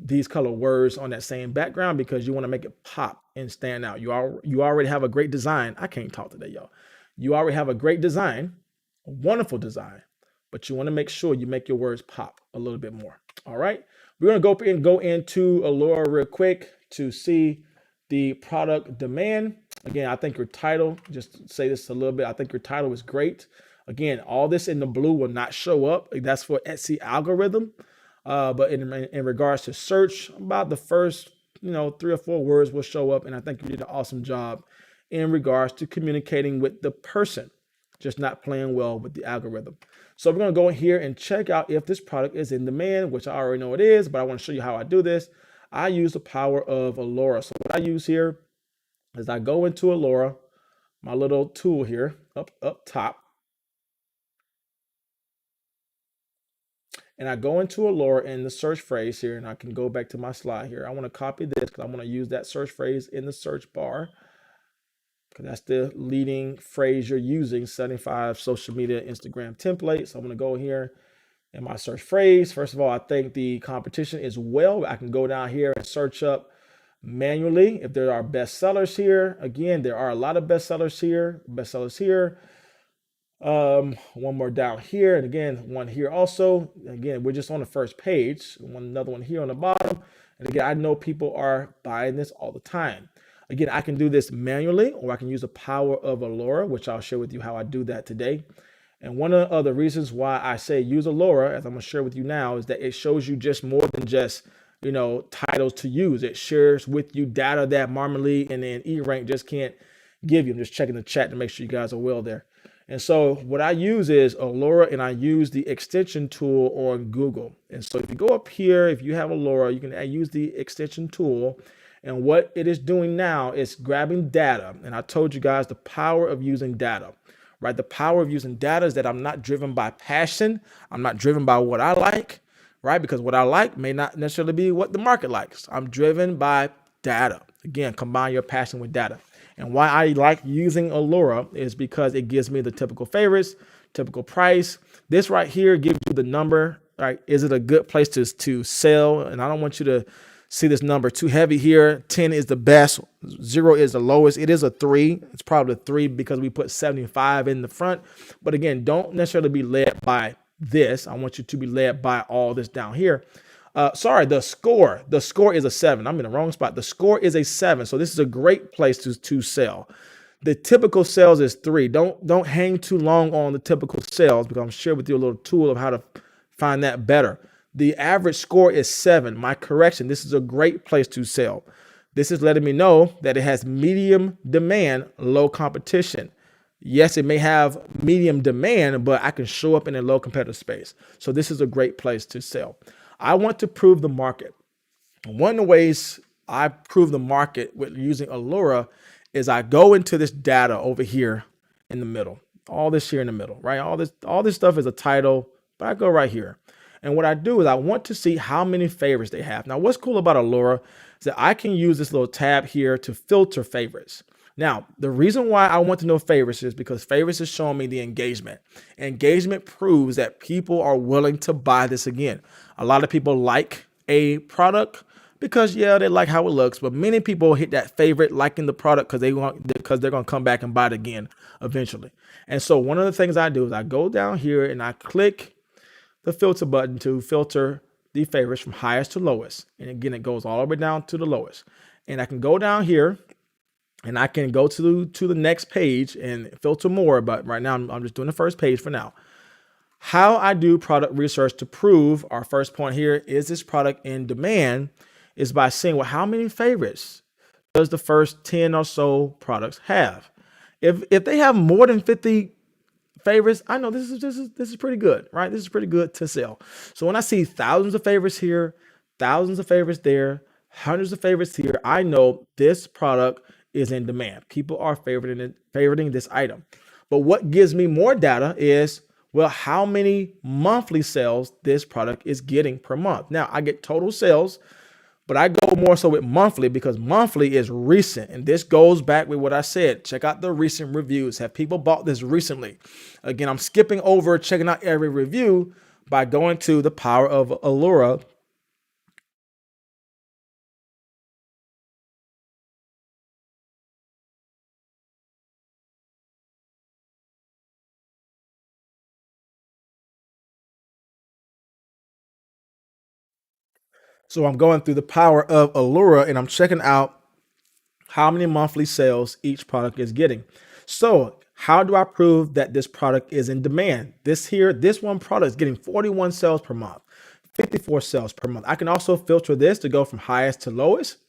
A: these color words on that same background, because you want to make it pop and stand out. You already have a great design. I can't talk today, y'all. You already have a great design, a wonderful design, but you want to make sure you make your words pop a little bit more. All right. We're going to go into Alura real quick to see the product demand. Again, I think your title, just say this a little bit, I think your title is great. Again, all this in the blue will not show up. That's for Etsy algorithm. But in regards to search, about the first 3 or 4 words will show up. And I think you did an awesome job in regards to communicating with the person, just not playing well with the algorithm. So we're going to go in here and check out if this product is in demand, which I already know it is, but I want to show you how I do this. I use the power of Alura. So what I use here is I go into Alura, my little tool here up top, and I go into Alura in the search phrase here, and I can go back to my slide here. I want to copy this because I want to use that search phrase in the search bar, because that's the leading phrase you're using, 75 social media Instagram templates. So I'm going to go here in my search phrase. First of all, I think the competition is well. I can go down here and search up manually if there are bestsellers here. Again, there are a lot of bestsellers here. One more down here, and again, one here also. Again, we're just on the first page. Another one here on the bottom. And again, I know people are buying this all the time. Again, I can do this manually, or I can use the power of Alura, which I'll share with you how I do that today. And one of the reasons why I say use Alura, as I'm gonna share with you now, is that it shows you just more than just, titles to use. It shares with you data that Marmalade and then E-Rank just can't give you. I'm just checking the chat to make sure you guys are well there. And so what I use is Alura, and I use the extension tool on Google. And so if you go up here, if you have Alura, you can use the extension tool. And what it is doing now is grabbing data. And I told you guys the power of using data, right? The power of using data is that I'm not driven by passion. I'm not driven by what I like, right? Because what I like may not necessarily be what the market likes. I'm driven by data. Again, combine your passion with data. And why I like using Alura is because it gives me the typical favorites, typical price. This right here gives you the number, right? Is it a good place to sell? And I don't want you to see this number too heavy here. 10 is the best, 0 is the lowest. It is a 3. It's probably a 3 because we put 75 in the front. But again, don't necessarily be led by this. I want you to be led by all this down here. Sorry, the score. The score is a 7. I'm in the wrong spot. The score is a 7. So this is a great place to sell. The typical sales is 3. Don't hang too long on the typical sales, because I'm sharing with you a little tool of how to find that better. The average score is 7. My correction, this is a great place to sell. This is letting me know that it has medium demand, low competition. Yes, it may have medium demand, but I can show up in a low competitive space. So this is a great place to sell. I want to prove the market. One of the ways I prove the market with using Alura is I go into this data over here in the middle, all this here in the middle, right? All this stuff is a title, but I go right here. And what I do is I want to see how many favorites they have. Now, what's cool about Alura is that I can use this little tab here to filter favorites. Now, the reason why I want to know favorites is because favorites is showing me the engagement. Engagement proves that people are willing to buy this again. A lot of people like a product because, yeah, they like how it looks, but many people hit that favorite liking the product because they're going to come back and buy it again eventually. And so one of the things I do is I go down here and I click the filter button to filter the favorites from highest to lowest. And again, it goes all the way down to the lowest. And I can go down here and I can go to the next page and filter more. But right now, I'm just doing the first page for now. How I do product research to prove our first point here, is this product in demand, is by seeing, well, how many favorites does the first 10 or so products have? If they have more than 50 favorites, I know this is pretty good, right? This is pretty good to sell. So when I see thousands of favorites here, thousands of favorites there, hundreds of favorites here, I know this product is in demand. People are favoriting this item. But what gives me more data is, well, how many monthly sales this product is getting per month. Now, I get total sales, but I go more so with monthly because monthly is recent. And this goes back with what I said. Check out the recent reviews. Have people bought this recently? Again, I'm skipping over checking out every review by going to the power of Alura. So I'm going through the power of Alura and I'm checking out how many monthly sales each product is getting. So how do I prove that this product is in demand? This one product is getting 41 sales per month, 54 sales per month. I can also filter this to go from highest to lowest.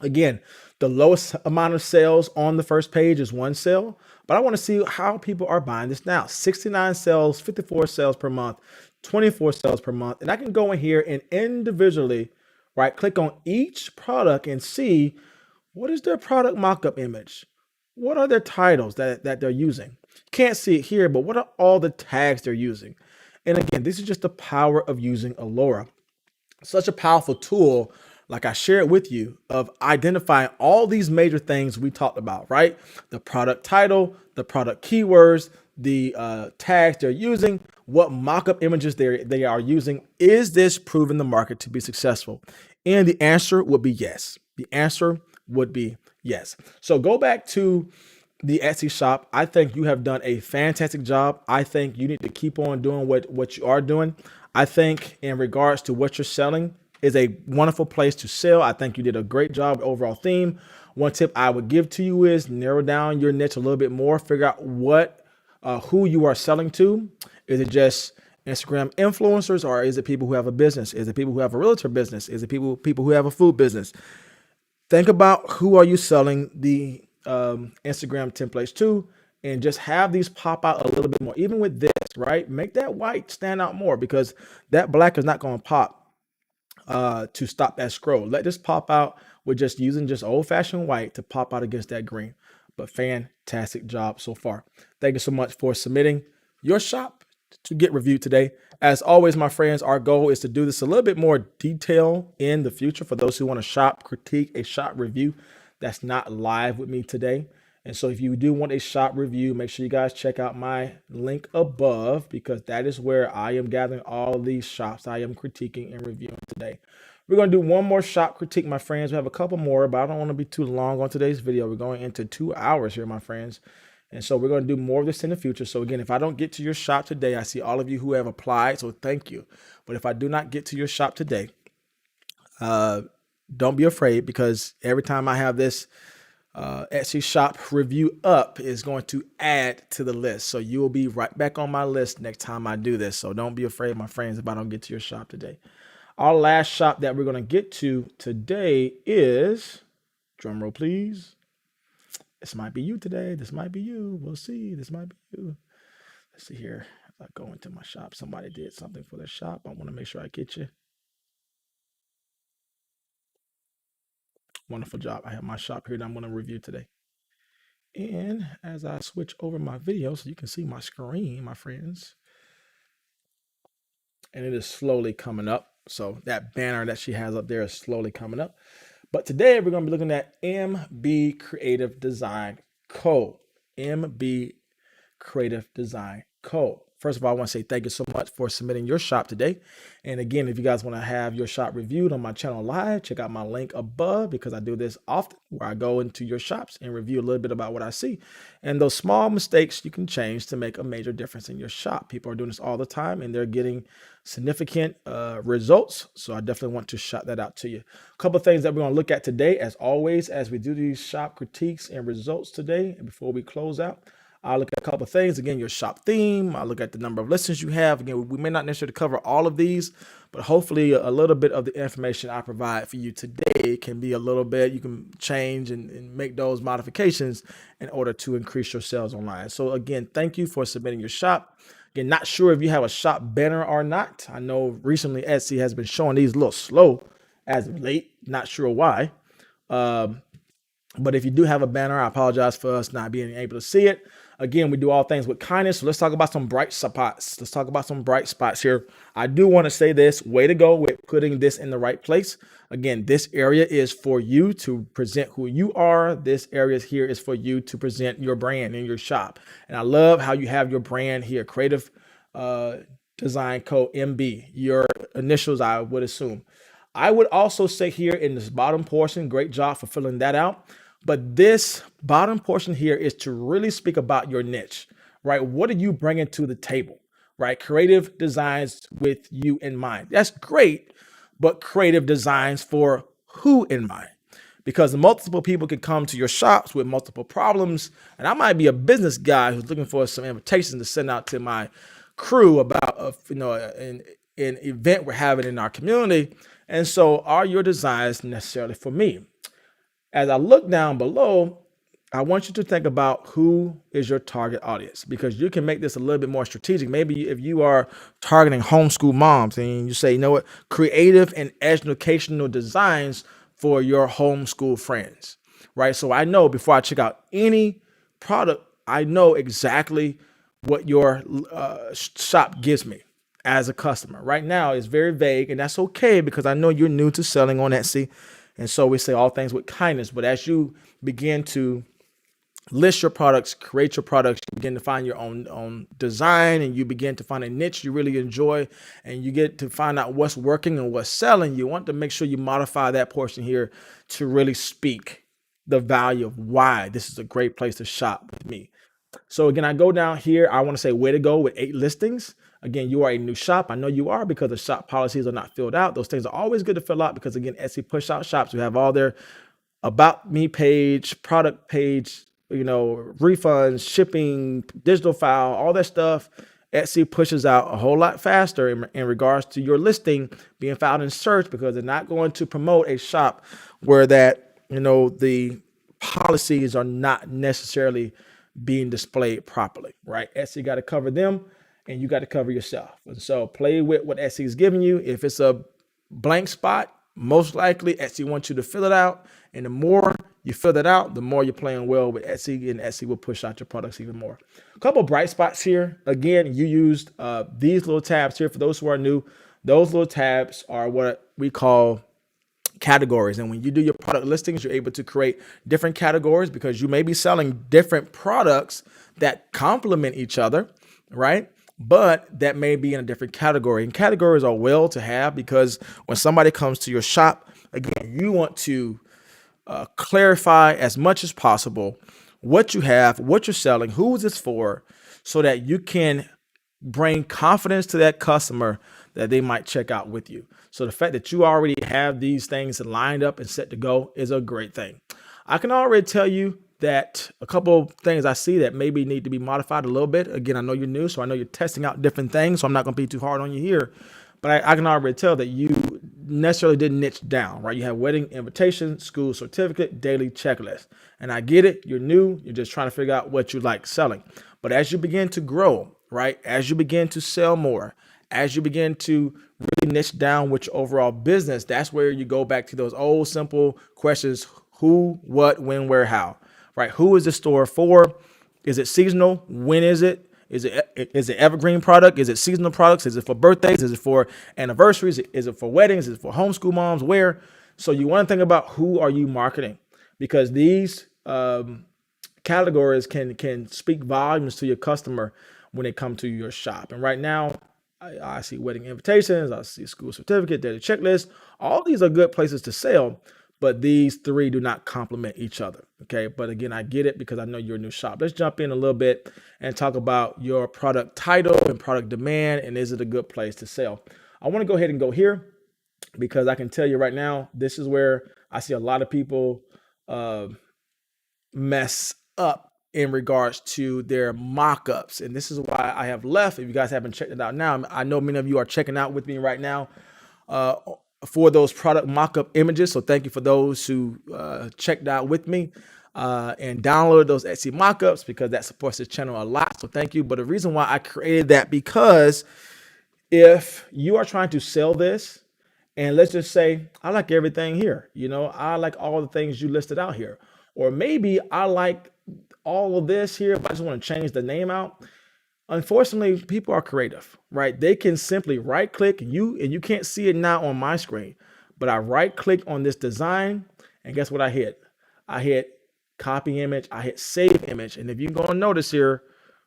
A: Again, the lowest amount of sales on the first page is 1 sale, but I want to see how people are buying this now. 69 sales, 54 sales per month, 24 sales per month. And I can go in here and individually, right, click on each product and see what is their product mockup image? What are their titles that they're using? Can't see it here, but what are all the tags they're using? And again, this is just the power of using Alura. Such a powerful tool, like I shared with you, of identifying all these major things we talked about, right? The product title, the product keywords, the tags they're using, what mockup images they are using. Is this proving the market to be successful? And the answer would be yes. The answer would be yes. So go back to the Etsy shop. I think you have done a fantastic job. I think you need to keep on doing what you are doing. I think in regards to what you're selling, is a wonderful place to sell. I think you did a great job with overall theme. One tip I would give to you is narrow down your niche a little bit more. Figure out who you are selling to. Is it just Instagram influencers, or is it people who have a business? Is it people who have a realtor business? Is it people who have a food business? Think about who are you selling the Instagram templates to, and just have these pop out a little bit more. Even with this, right? Make that white stand out more, because that black is not going to pop to stop that scroll. Let this pop out with just using just old fashioned white to pop out against that green. But fantastic job so far. Thank you so much for submitting your shop to get reviewed today. As always, my friends, our goal is to do this a little bit more detail in the future for those who want to shop critique a shop review that's not live with me today. And so if you do want a shop review, make sure you guys check out my link above, because that is where I am gathering all of these shops I am critiquing and reviewing today. We're going to do one more shop critique, my friends. We have a couple more, but I don't want to be too long on today's video. We're going into 2 hours here, my friends. And so we're going to do more of this in the future. So again, if I don't get to your shop today, I see all of you who have applied, so thank you. But if I do not get to your shop today, don't be afraid, because every time I have this Etsy shop review up, is going to add to the list. So you will be right back on my list next time I do this. So don't be afraid, my friends, if I don't get to your shop today. Our last shop that we're going to get to today is, drum roll please. This might be you today. This might be you. We'll see. This might be you. Let's see here. If I go into my shop, somebody did something for their shop. I want to make sure I get you. Wonderful job. I have my shop here that I'm going to review today. And as I switch over my video so you can see my screen, my friends, and it is slowly coming up. So that banner that she has up there is slowly coming up. But today we're going to be looking at MB Creative Design Co. MB Creative Design Co. First of all, I want to say thank you so much for submitting your shop today. And again, if you guys want to have your shop reviewed on my channel live, check out my link above, because I do this often, where I go into your shops and review a little bit about what I see. And those small mistakes you can change to make a major difference in your shop. People are doing this all the time, and they're getting significant results. So I definitely want to shout that out to you. A couple of things that we're going to look at today, as always, as we do these shop critiques and results today. And before we close out, I'll look at a couple of things. Again, your shop theme. I'll look at the number of listings you have. Again, we may not necessarily cover all of these, but hopefully a little bit of the information I provide for you today can be a little bit, you can change and make those modifications in order to increase your sales online. So again, thank you for submitting your shop. Again, not sure if you have a shop banner or not. I know recently Etsy has been showing these a little slow as of late. Not sure why. But if you do have a banner, I apologize for us not being able to see it. Again, we do all things with kindness. So let's talk about some bright spots. Let's talk about some bright spots here. I do want to say this, way to go with putting this in the right place. Again, this area is for you to present who you are. This area here is for you to present your brand in your shop. And I love how you have your brand here, Creative Design Co. MB, your initials, I would assume. I would also say here in this bottom portion, great job for filling that out. But this bottom portion here is to really speak about your niche, right? What are you bringing to the table, right? Creative designs with you in mind. That's great, but creative designs for who in mind? Because multiple people can come to your shops with multiple problems. And I might be a business guy who's looking for some invitations to send out to my crew about, an event we're having in our community. And so are your designs necessarily for me? As I look down below, I want you to think about who is your target audience, because you can make this a little bit more strategic. Maybe if you are targeting homeschool moms and you say, you know what, creative and educational designs for your homeschool friends, right? So I know before I check out any product, I know exactly what your shop gives me as a customer. Right now, it's very vague, and that's okay, because I know you're new to selling on Etsy. And so we say all things with kindness. But as you begin to list your products, create your products, you begin to find your own design, and you begin to find a niche you really enjoy, and you get to find out what's working and what's selling. You want to make sure you modify that portion here to really speak the value of why this is a great place to shop with me. So again, I go down here. I want to say way to go with 8 listings. Again, you are a new shop. I know you are, because the shop policies are not filled out. Those things are always good to fill out, because again, Etsy push out shops who have all their about me page, product page, refunds, shipping, digital file, all that stuff. Etsy pushes out a whole lot faster in regards to your listing being found in search, because they're not going to promote a shop where the policies are not necessarily being displayed properly, right? Etsy got to cover them, and you got to cover yourself. And so play with what Etsy is giving you. If it's a blank spot, most likely Etsy wants you to fill it out. And the more you fill that out, the more you're playing well with Etsy, and Etsy will push out your products even more. A couple of bright spots here. Again, you used these little tabs here. For those who are new, those little tabs are what we call categories. And when you do your product listings, you're able to create different categories, because you may be selling different products that complement each other, right? But that may be in a different category. And categories are well to have, because when somebody comes to your shop, again, you want to clarify as much as possible what you have, what you're selling, who is this for, so that you can bring confidence to that customer that they might check out with you. So the fact that you already have these things lined up and set to go is a great thing. I can already tell you that a couple of things I see that maybe need to be modified a little bit. Again, I know you're new, so I know you're testing out different things, so I'm not going to be too hard on you here. But I can already tell that you necessarily didn't niche down, right? You have wedding invitation, school certificate, daily checklist. And I get it. You're new. You're just trying to figure out what you like selling. But as you begin to grow, right? As you begin to sell more, as you begin to really niche down with your overall business, that's where you go back to those old simple questions: who, what, when, where, how, right? Who is the store for? Is it seasonal? When is it? Is it evergreen product? Is it seasonal products? Is it for birthdays? Is it for anniversaries? Is it for weddings? Is it for homeschool moms? Where? So you want to think about who are you marketing, because these categories can speak volumes to your customer when they come to your shop. And right now, I see wedding invitations, I see school certificate, daily checklist. All these are good places to sell, but these three do not complement each other. Okay. But again, I get it, because I know you're a new shop. Let's jump in a little bit and talk about your product title and product demand. And is it a good place to sell? I want to go ahead and go here, because I can tell you right now, this is where I see a lot of people mess up in regards to their mock-ups. And this is why I have left. If you guys haven't checked it out now, I know many of you are checking out with me right now for those product mock-up images. So thank you for those who checked out with me and downloaded those Etsy mock-ups, because that supports this channel a lot. So thank you. But the reason why I created that, because if you are trying to sell this, and let's just say, I like everything here, I like all the things you listed out here, or maybe I like all of this here, but I just want to change the name out. Unfortunately, people are creative, right? They can simply right click, and you can't see it now on my screen, but I right click on this design, and guess what I hit? I hit copy image, I hit save image. And if you're going to notice here,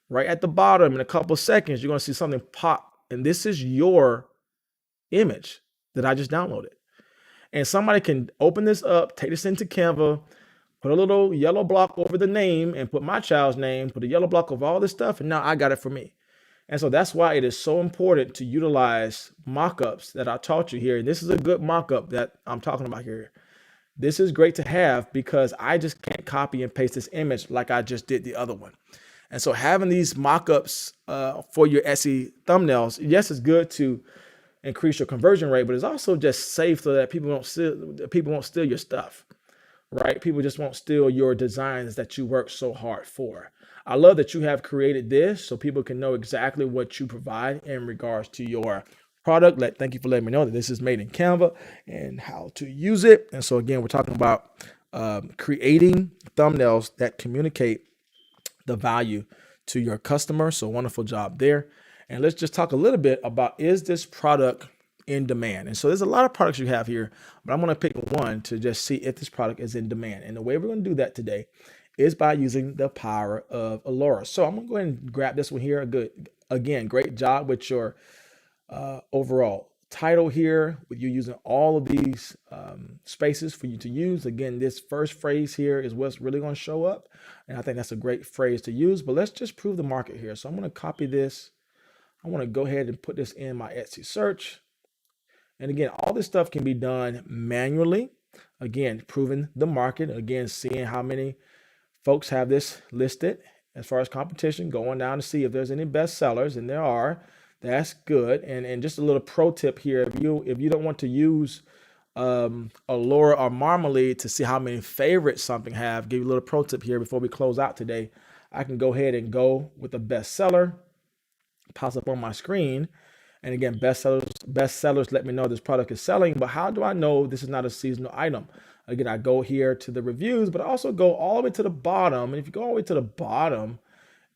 A: right at the bottom, in a couple of seconds, you're going to see something pop. And this is your image that I just downloaded. And somebody can open this up, take this into Canva, put a little yellow block over the name, and put my child's name, put a yellow block over all this stuff, and now I got it for me. And so that's why it is so important to utilize mock-ups that I taught you here. And this is a good mock-up that I'm talking about here. This is great to have, because I just can't copy and paste this image like I just did the other one. And so having these mock-ups for your Etsy thumbnails, yes, it's good to increase your conversion rate, but it's also just safe so that people won't steal your stuff. Right? People just won't steal your designs that you work so hard for. I love that you have created this so people can know exactly what you provide in regards to your product. Thank you for letting me know that this is made in Canva and how to use it. And so again, we're talking about creating thumbnails that communicate the value to your customer. So wonderful job there. And let's just talk a little bit about, is this product in demand? And so there's a lot of products you have here, but I'm going to pick one to just see if this product is in demand. And the way we're going to do that today is by using the power of Alura. So I'm going to go ahead and grab this one here. Great job with your overall title here, with you using all of these spaces for you to use. Again, this first phrase here is what's really going to show up. And I think that's a great phrase to use, but let's just prove the market here. So I'm going to copy this I want to go ahead and put this in my Etsy search. And again, all this stuff can be done manually. Again, proving the market. Again, seeing how many folks have this listed as far as competition, going down to see if there's any best sellers, and there are. That's good. And just a little pro tip here: if you don't want to use Alura or Marmalade to see how many favorites something have, give you a little pro tip here before we close out today. I can go ahead and go with the best seller, pops up on my screen. And again, bestsellers let me know this product is selling, but how do I know this is not a seasonal item? Again, I go here to the reviews, but I also go all the way to the bottom. And if you go all the way to the bottom,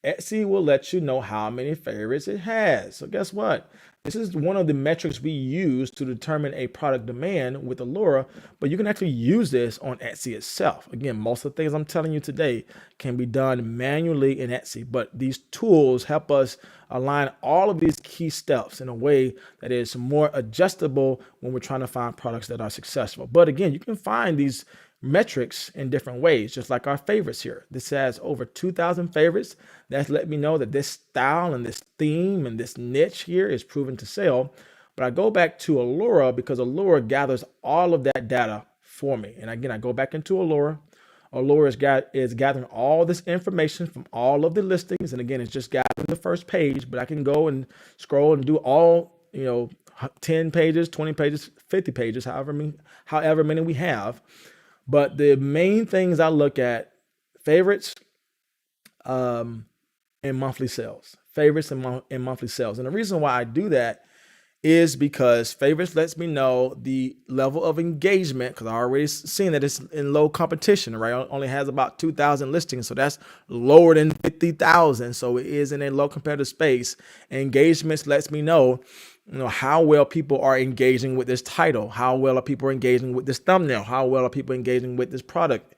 A: Etsy will let you know how many favorites it has. So guess what? This is one of the metrics we use to determine a product demand with Alura, but you can actually use this on Etsy itself. Again, most of the things I'm telling you today can be done manually in Etsy, but these tools help us align all of these key steps in a way that is more adjustable when we're trying to find products that are successful. But again, you can find these metrics in different ways, just like our favorites here. This has over 2,000 favorites. That's let me know that this style and this theme and this niche here is proven to sell. But I go back to Alura because Alura gathers all of that data for me. And again, I go back into Alura. Alura is gathering all this information from all of the listings. And again, it's just gathering the first page, but I can go and scroll and do all, 10 pages, 20 pages, 50 pages, however many we have. But the main things I look at: favorites and monthly sales. Favorites and monthly sales. And the reason why I do that is because favorites lets me know the level of engagement, because I already seen that it's in low competition, right? It only has about 2,000 listings, so that's lower than 50,000. So it is in a low competitive space. Engagements lets me know, how well people are engaging with this title, how well are people engaging with this thumbnail, how well are people engaging with this product.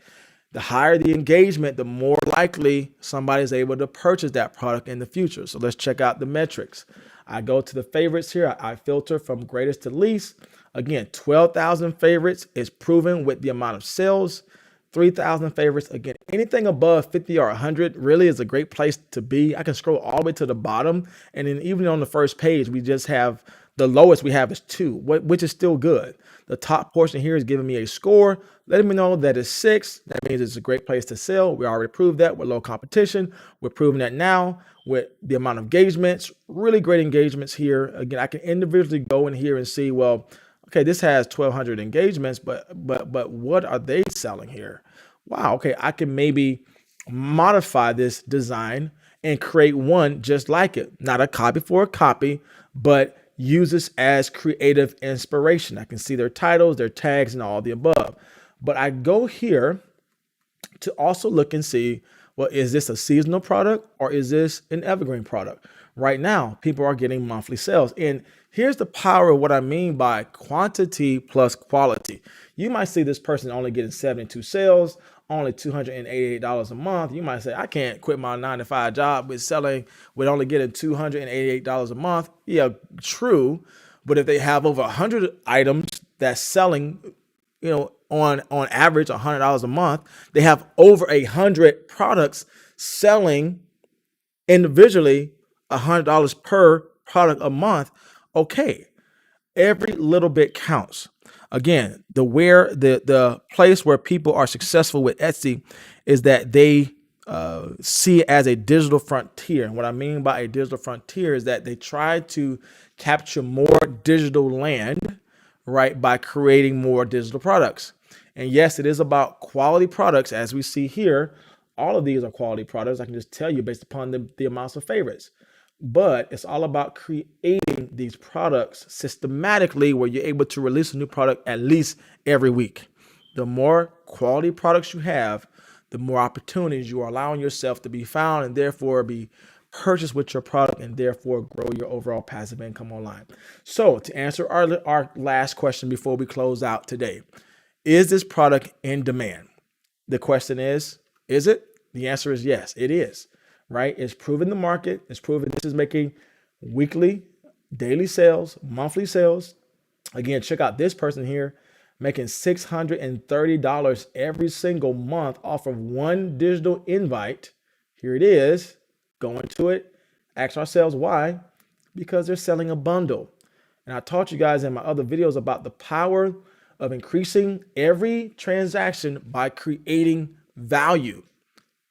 A: The higher the engagement, the more likely somebody is able to purchase that product in the future. So let's check out the metrics. I go to the favorites here. I filter from greatest to least. Again, 12,000 favorites is proven with the amount of sales. 3,000 favorites. Again, anything above 50 or 100 really is a great place to be. I can scroll all the way to the bottom. And then even on the first page, we just have the lowest we have is 2, which is still good. The top portion here is giving me a score, letting me know that it's 6. That means it's a great place to sell. We already proved that with low competition. We're proving that now with the amount of engagements, really great engagements here. Again, I can individually go in here and see, well, okay, this has 1,200 engagements, but what are they selling here? Wow, okay, I can maybe modify this design and create one just like it. Not a copy for a copy, but use this as creative inspiration. I can see their titles, their tags, and all the above. But I go here to also look and see, well, is this a seasonal product or is this an evergreen product? Right now, people are getting monthly sales. And here's the power of what I mean by quantity plus quality. You might see this person only getting 72 sales, only $288 a month. You might say, I can't quit my 9-to-5 job with only getting $288 a month. Yeah, true. But if they have over 100 items that's selling, on average $100 a month, they have over 100 products selling individually $100 per product a month. Okay, every little bit counts. Again, the place where people are successful with Etsy is that they see it as a digital frontier. And what I mean by a digital frontier is that they try to capture more digital land, right, by creating more digital products. And yes, it is about quality products. As we see here, all of these are quality products. I can just tell you based upon the amounts of favorites. But it's all about creating these products systematically where you're able to release a new product at least every week. The more quality products you have, the more opportunities you are allowing yourself to be found and therefore be purchased with your product and therefore grow your overall passive income online. So to answer our last question before we close out today, is this product in demand? The question is it? The answer is yes, it is. Right? It's proven the market. It's proven this is making weekly, daily sales, monthly sales. Again, check out this person here making $630 every single month off of one digital invite. Here it is. Go into it. Ask ourselves why. Because they're selling a bundle. And I taught you guys in my other videos about the power of increasing every transaction by creating value,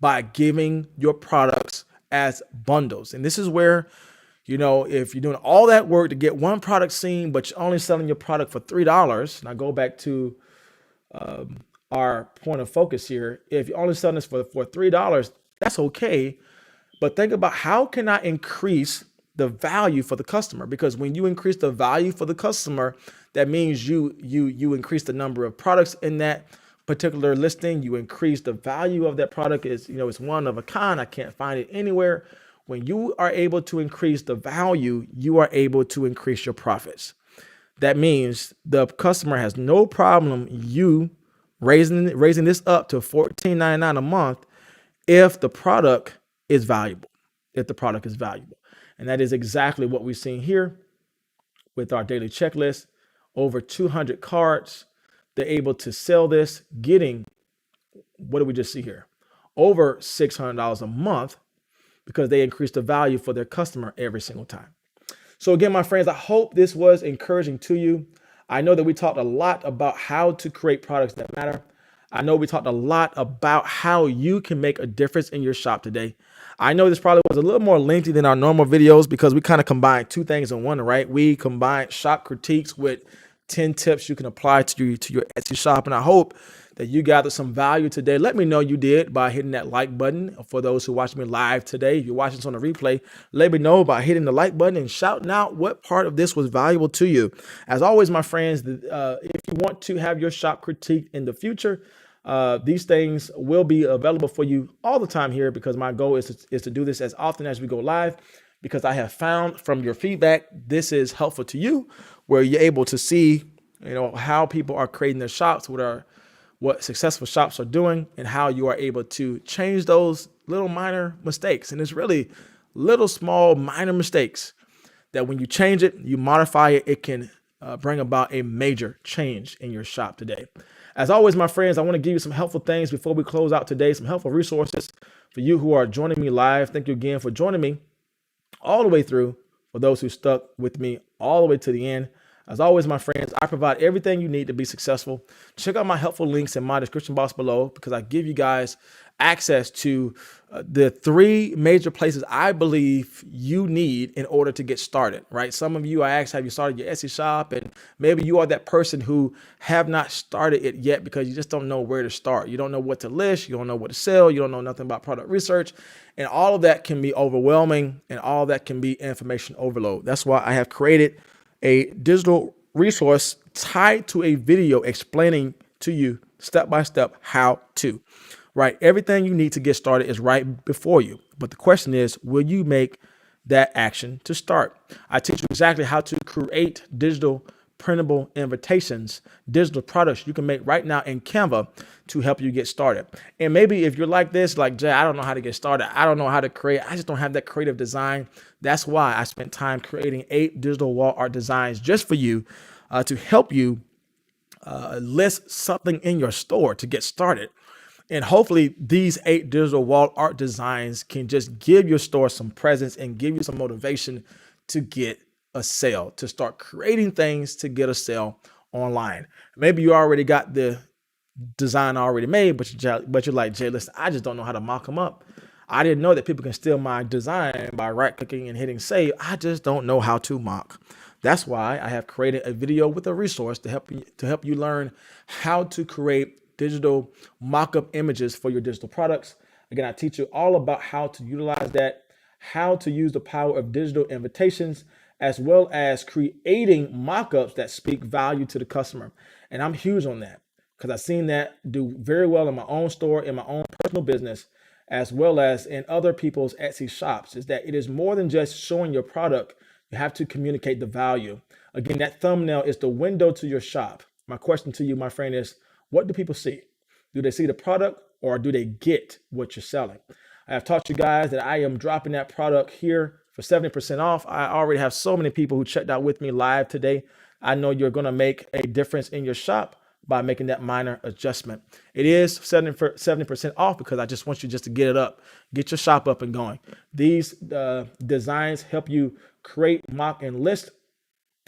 A: by giving your products as bundles. And this is where, if you're doing all that work to get one product seen, but you're only selling your product for $3, and I go back to our point of focus here. If you're only selling this for $3, that's okay. But think about, how can I increase the value for the customer? Because when you increase the value for the customer, that means you increase the number of products in that particular listing. You increase the value of that product. Is it's one of a kind. I can't find it anywhere. When you are able to increase the value, you are able to increase your profits. That means the customer has no problem you raising this up to $14.99 a month if the product is valuable. And that is exactly what we've seen here with our daily checklist. Over 200 cards. They're able to sell this, getting, what do we just see here? Over $600 a month, because they increase the value for their customer every single time. So again, my friends, I hope this was encouraging to you. I know that we talked a lot about how to create products that matter. I know we talked a lot about how you can make a difference in your shop today. I know this probably was a little more lengthy than our normal videos because we kind of combined two things in one, right? We combined shop critiques with 10 tips you can apply to your Etsy shop. And I hope that you gathered some value today. Let me know you did by hitting that like button. For those who watch me live today, if you're watching this on the replay, let me know by hitting the like button and shouting out what part of this was valuable to you. As always, my friends, if you want to have your shop critiqued in the future, these things will be available for you all the time here, because my goal is to do this as often as we go live, because I have found from your feedback, this is helpful to you, where you're able to see, how people are creating their shops, what successful shops are doing, and how you are able to change those little minor mistakes. And it's really little, small, minor mistakes that when you change it, you modify it, it can bring about a major change in your shop today. As always, my friends, I want to give you some helpful things before we close out today, some helpful resources for you who are joining me live. Thank you again for joining me all the way through. For those who stuck with me all the way to the end, as always, my friends, I provide everything you need to be successful. Check out my helpful links in my description box below, because I give you guys access to the 3 major places I believe you need in order to get started, right? Some of you, I asked, have you started your Etsy shop? And maybe you are that person who have not started it yet because you just don't know where to start. You don't know what to list. You don't know what to sell. You don't know nothing about product research. And all of that can be overwhelming, and all that can be information overload. That's why I have created a digital resource tied to a video explaining to you step by step how to, right? Everything you need to get started is right before you. But the question is, will you make that action to start? I teach you exactly how to create digital printable invitations, digital products you can make right now in Canva to help you get started. And maybe if you're like this, like, Jay, I don't know how to get started. I don't know how to create. I just don't have that creative design. That's why I spent time creating 8 digital wall art designs just for you to help you list something in your store to get started. And hopefully these 8 digital wall art designs can just give your store some presence and give you some motivation to get a sale, to start creating things to get a sale online. Maybe you already got the design already made, but you're like, Jay, listen, I just don't know how to mock them up. I didn't know that people can steal my design by right clicking and hitting save. I just don't know how to mock. That's why I have created a video with a resource to help you learn how to create digital mock-up images for your digital products. Again, I teach you all about how to utilize that, how to use the power of digital invitations, as well as creating mock-ups that speak value to the customer. And I'm huge on that, because I've seen that do very well in my own store, in my own personal business, as well as in other people's Etsy shops, is that it is more than just showing your product. You have to communicate the value. Again, that thumbnail is the window to your shop. My question to you, my friend, is what do people see? Do they see the product, or do they get what you're selling? I have taught you guys that I am dropping that product here for 70% off. I already have so many people who checked out with me live today. I know you're going to make a difference in your shop by making that minor adjustment. It is 70% off because I just want you just to get it up, get your shop up and going. These designs help you create, mock, and list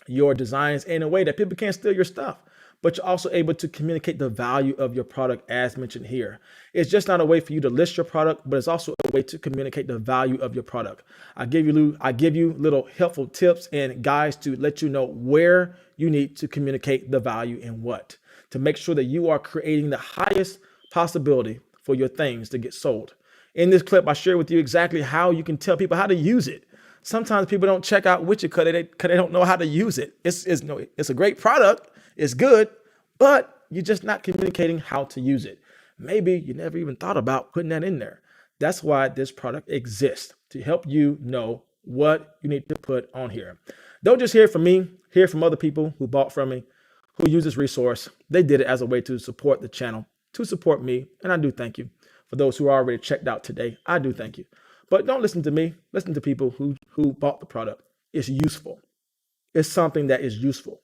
A: your designs in a way that people can't steal your stuff, but you're also able to communicate the value of your product as mentioned here. It's just not a way for you to list your product, but it's also a way to communicate the value of your product. I give you little helpful tips and guides to let you know where you need to communicate the value and what, to make sure that you are creating the highest possibility for your things to get sold. In this clip, I share with you exactly how you can tell people how to use it. Sometimes people don't check out widget code because they don't know how to use it. It's a great product. It's good, but you're just not communicating how to use it. Maybe you never even thought about putting that in there. That's why this product exists, to help you know what you need to put on here. Don't just hear from me, hear from other people who bought from me, who use this resource. They did it as a way to support the channel, to support me, and I do thank you. For those who are already checked out today, I do thank you. But don't listen to me. Listen to people who bought the product. It's useful. It's something that is useful.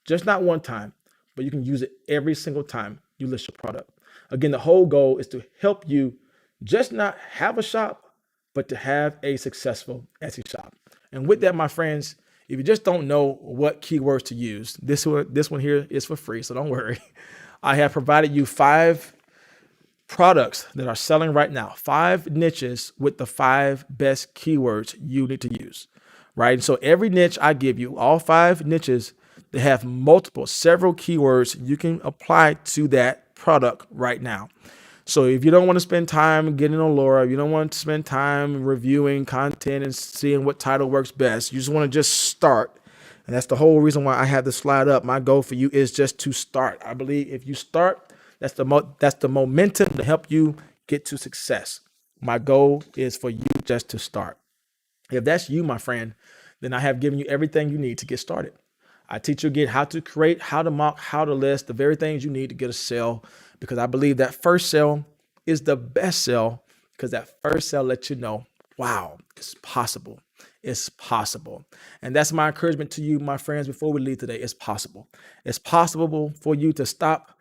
A: Just not one time, but you can use it every single time you list your product. Again, the whole goal is to help you just not have a shop, but to have a successful Etsy shop. And with that, my friends, if you just don't know what keywords to use, this one here is for free, so don't worry. I have provided you 5 products that are selling right now, 5 niches with the 5 best keywords you need to use, right? And so every niche I give you, all 5 niches, they have several keywords you can apply to that product right now. So if you don't want to spend time getting Alura, you don't want to spend time reviewing content and seeing what title works best, you just want to just start. And that's the whole reason why I have this slide up. My goal for you is just to start. I believe if you start, that's the momentum to help you get to success. My goal is for you just to start. If that's you, my friend, then I have given you everything you need to get started. I teach you again how to create, how to mock, how to list, the very things you need to get a sale, because I believe that first sale is the best sale, because that first sale lets you know, wow, it's possible. It's possible. And that's my encouragement to you, my friends, before we leave today. It's possible. It's possible for you to stop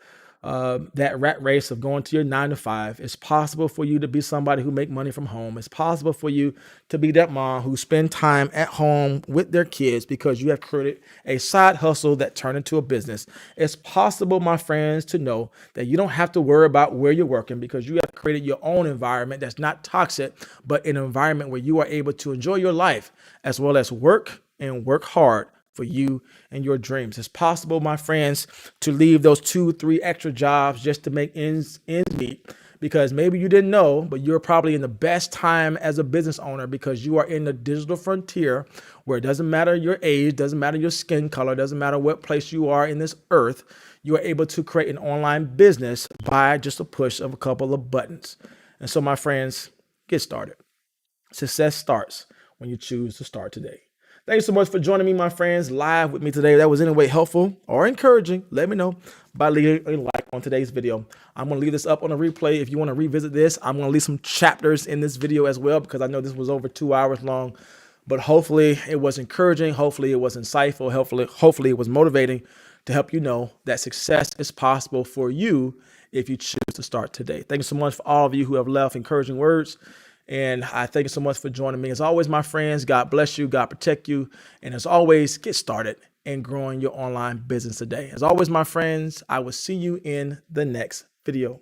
A: that rat race of going to your 9 to 5. It's possible for you to be somebody who make money from home. It's possible for you to be that mom who spend time at home with their kids because you have created a side hustle that turned into a business. It's possible, my friends, to know that you don't have to worry about where you're working because you have created your own environment that's not toxic, but an environment where you are able to enjoy your life as well as work and work hard for you and your dreams. It's possible, my friends, to leave those 2-3 extra jobs just to make ends meet, because maybe you didn't know, but you're probably in the best time as a business owner because you are in the digital frontier where it doesn't matter your age, doesn't matter your skin color, doesn't matter what place you are in this earth. You are able to create an online business by just a push of a couple of buttons. And so, my friends, get started. Success starts when you choose to start today. Thank you so much for joining me, my friends, live with me today. If that was in any way helpful or encouraging, let me know by leaving a like on today's video. I'm going to leave this up on a replay. If you want to revisit this, I'm going to leave some chapters in this video as well, because I know this was over 2 hours long. But hopefully it was encouraging. Hopefully it was insightful. Hopefully it was motivating to help you know that success is possible for you if you choose to start today. Thank you so much for all of you who have left encouraging words. And I thank you so much for joining me. As always, my friends, God bless you, God protect you. And as always, get started in growing your online business today. As always, my friends, I will see you in the next video.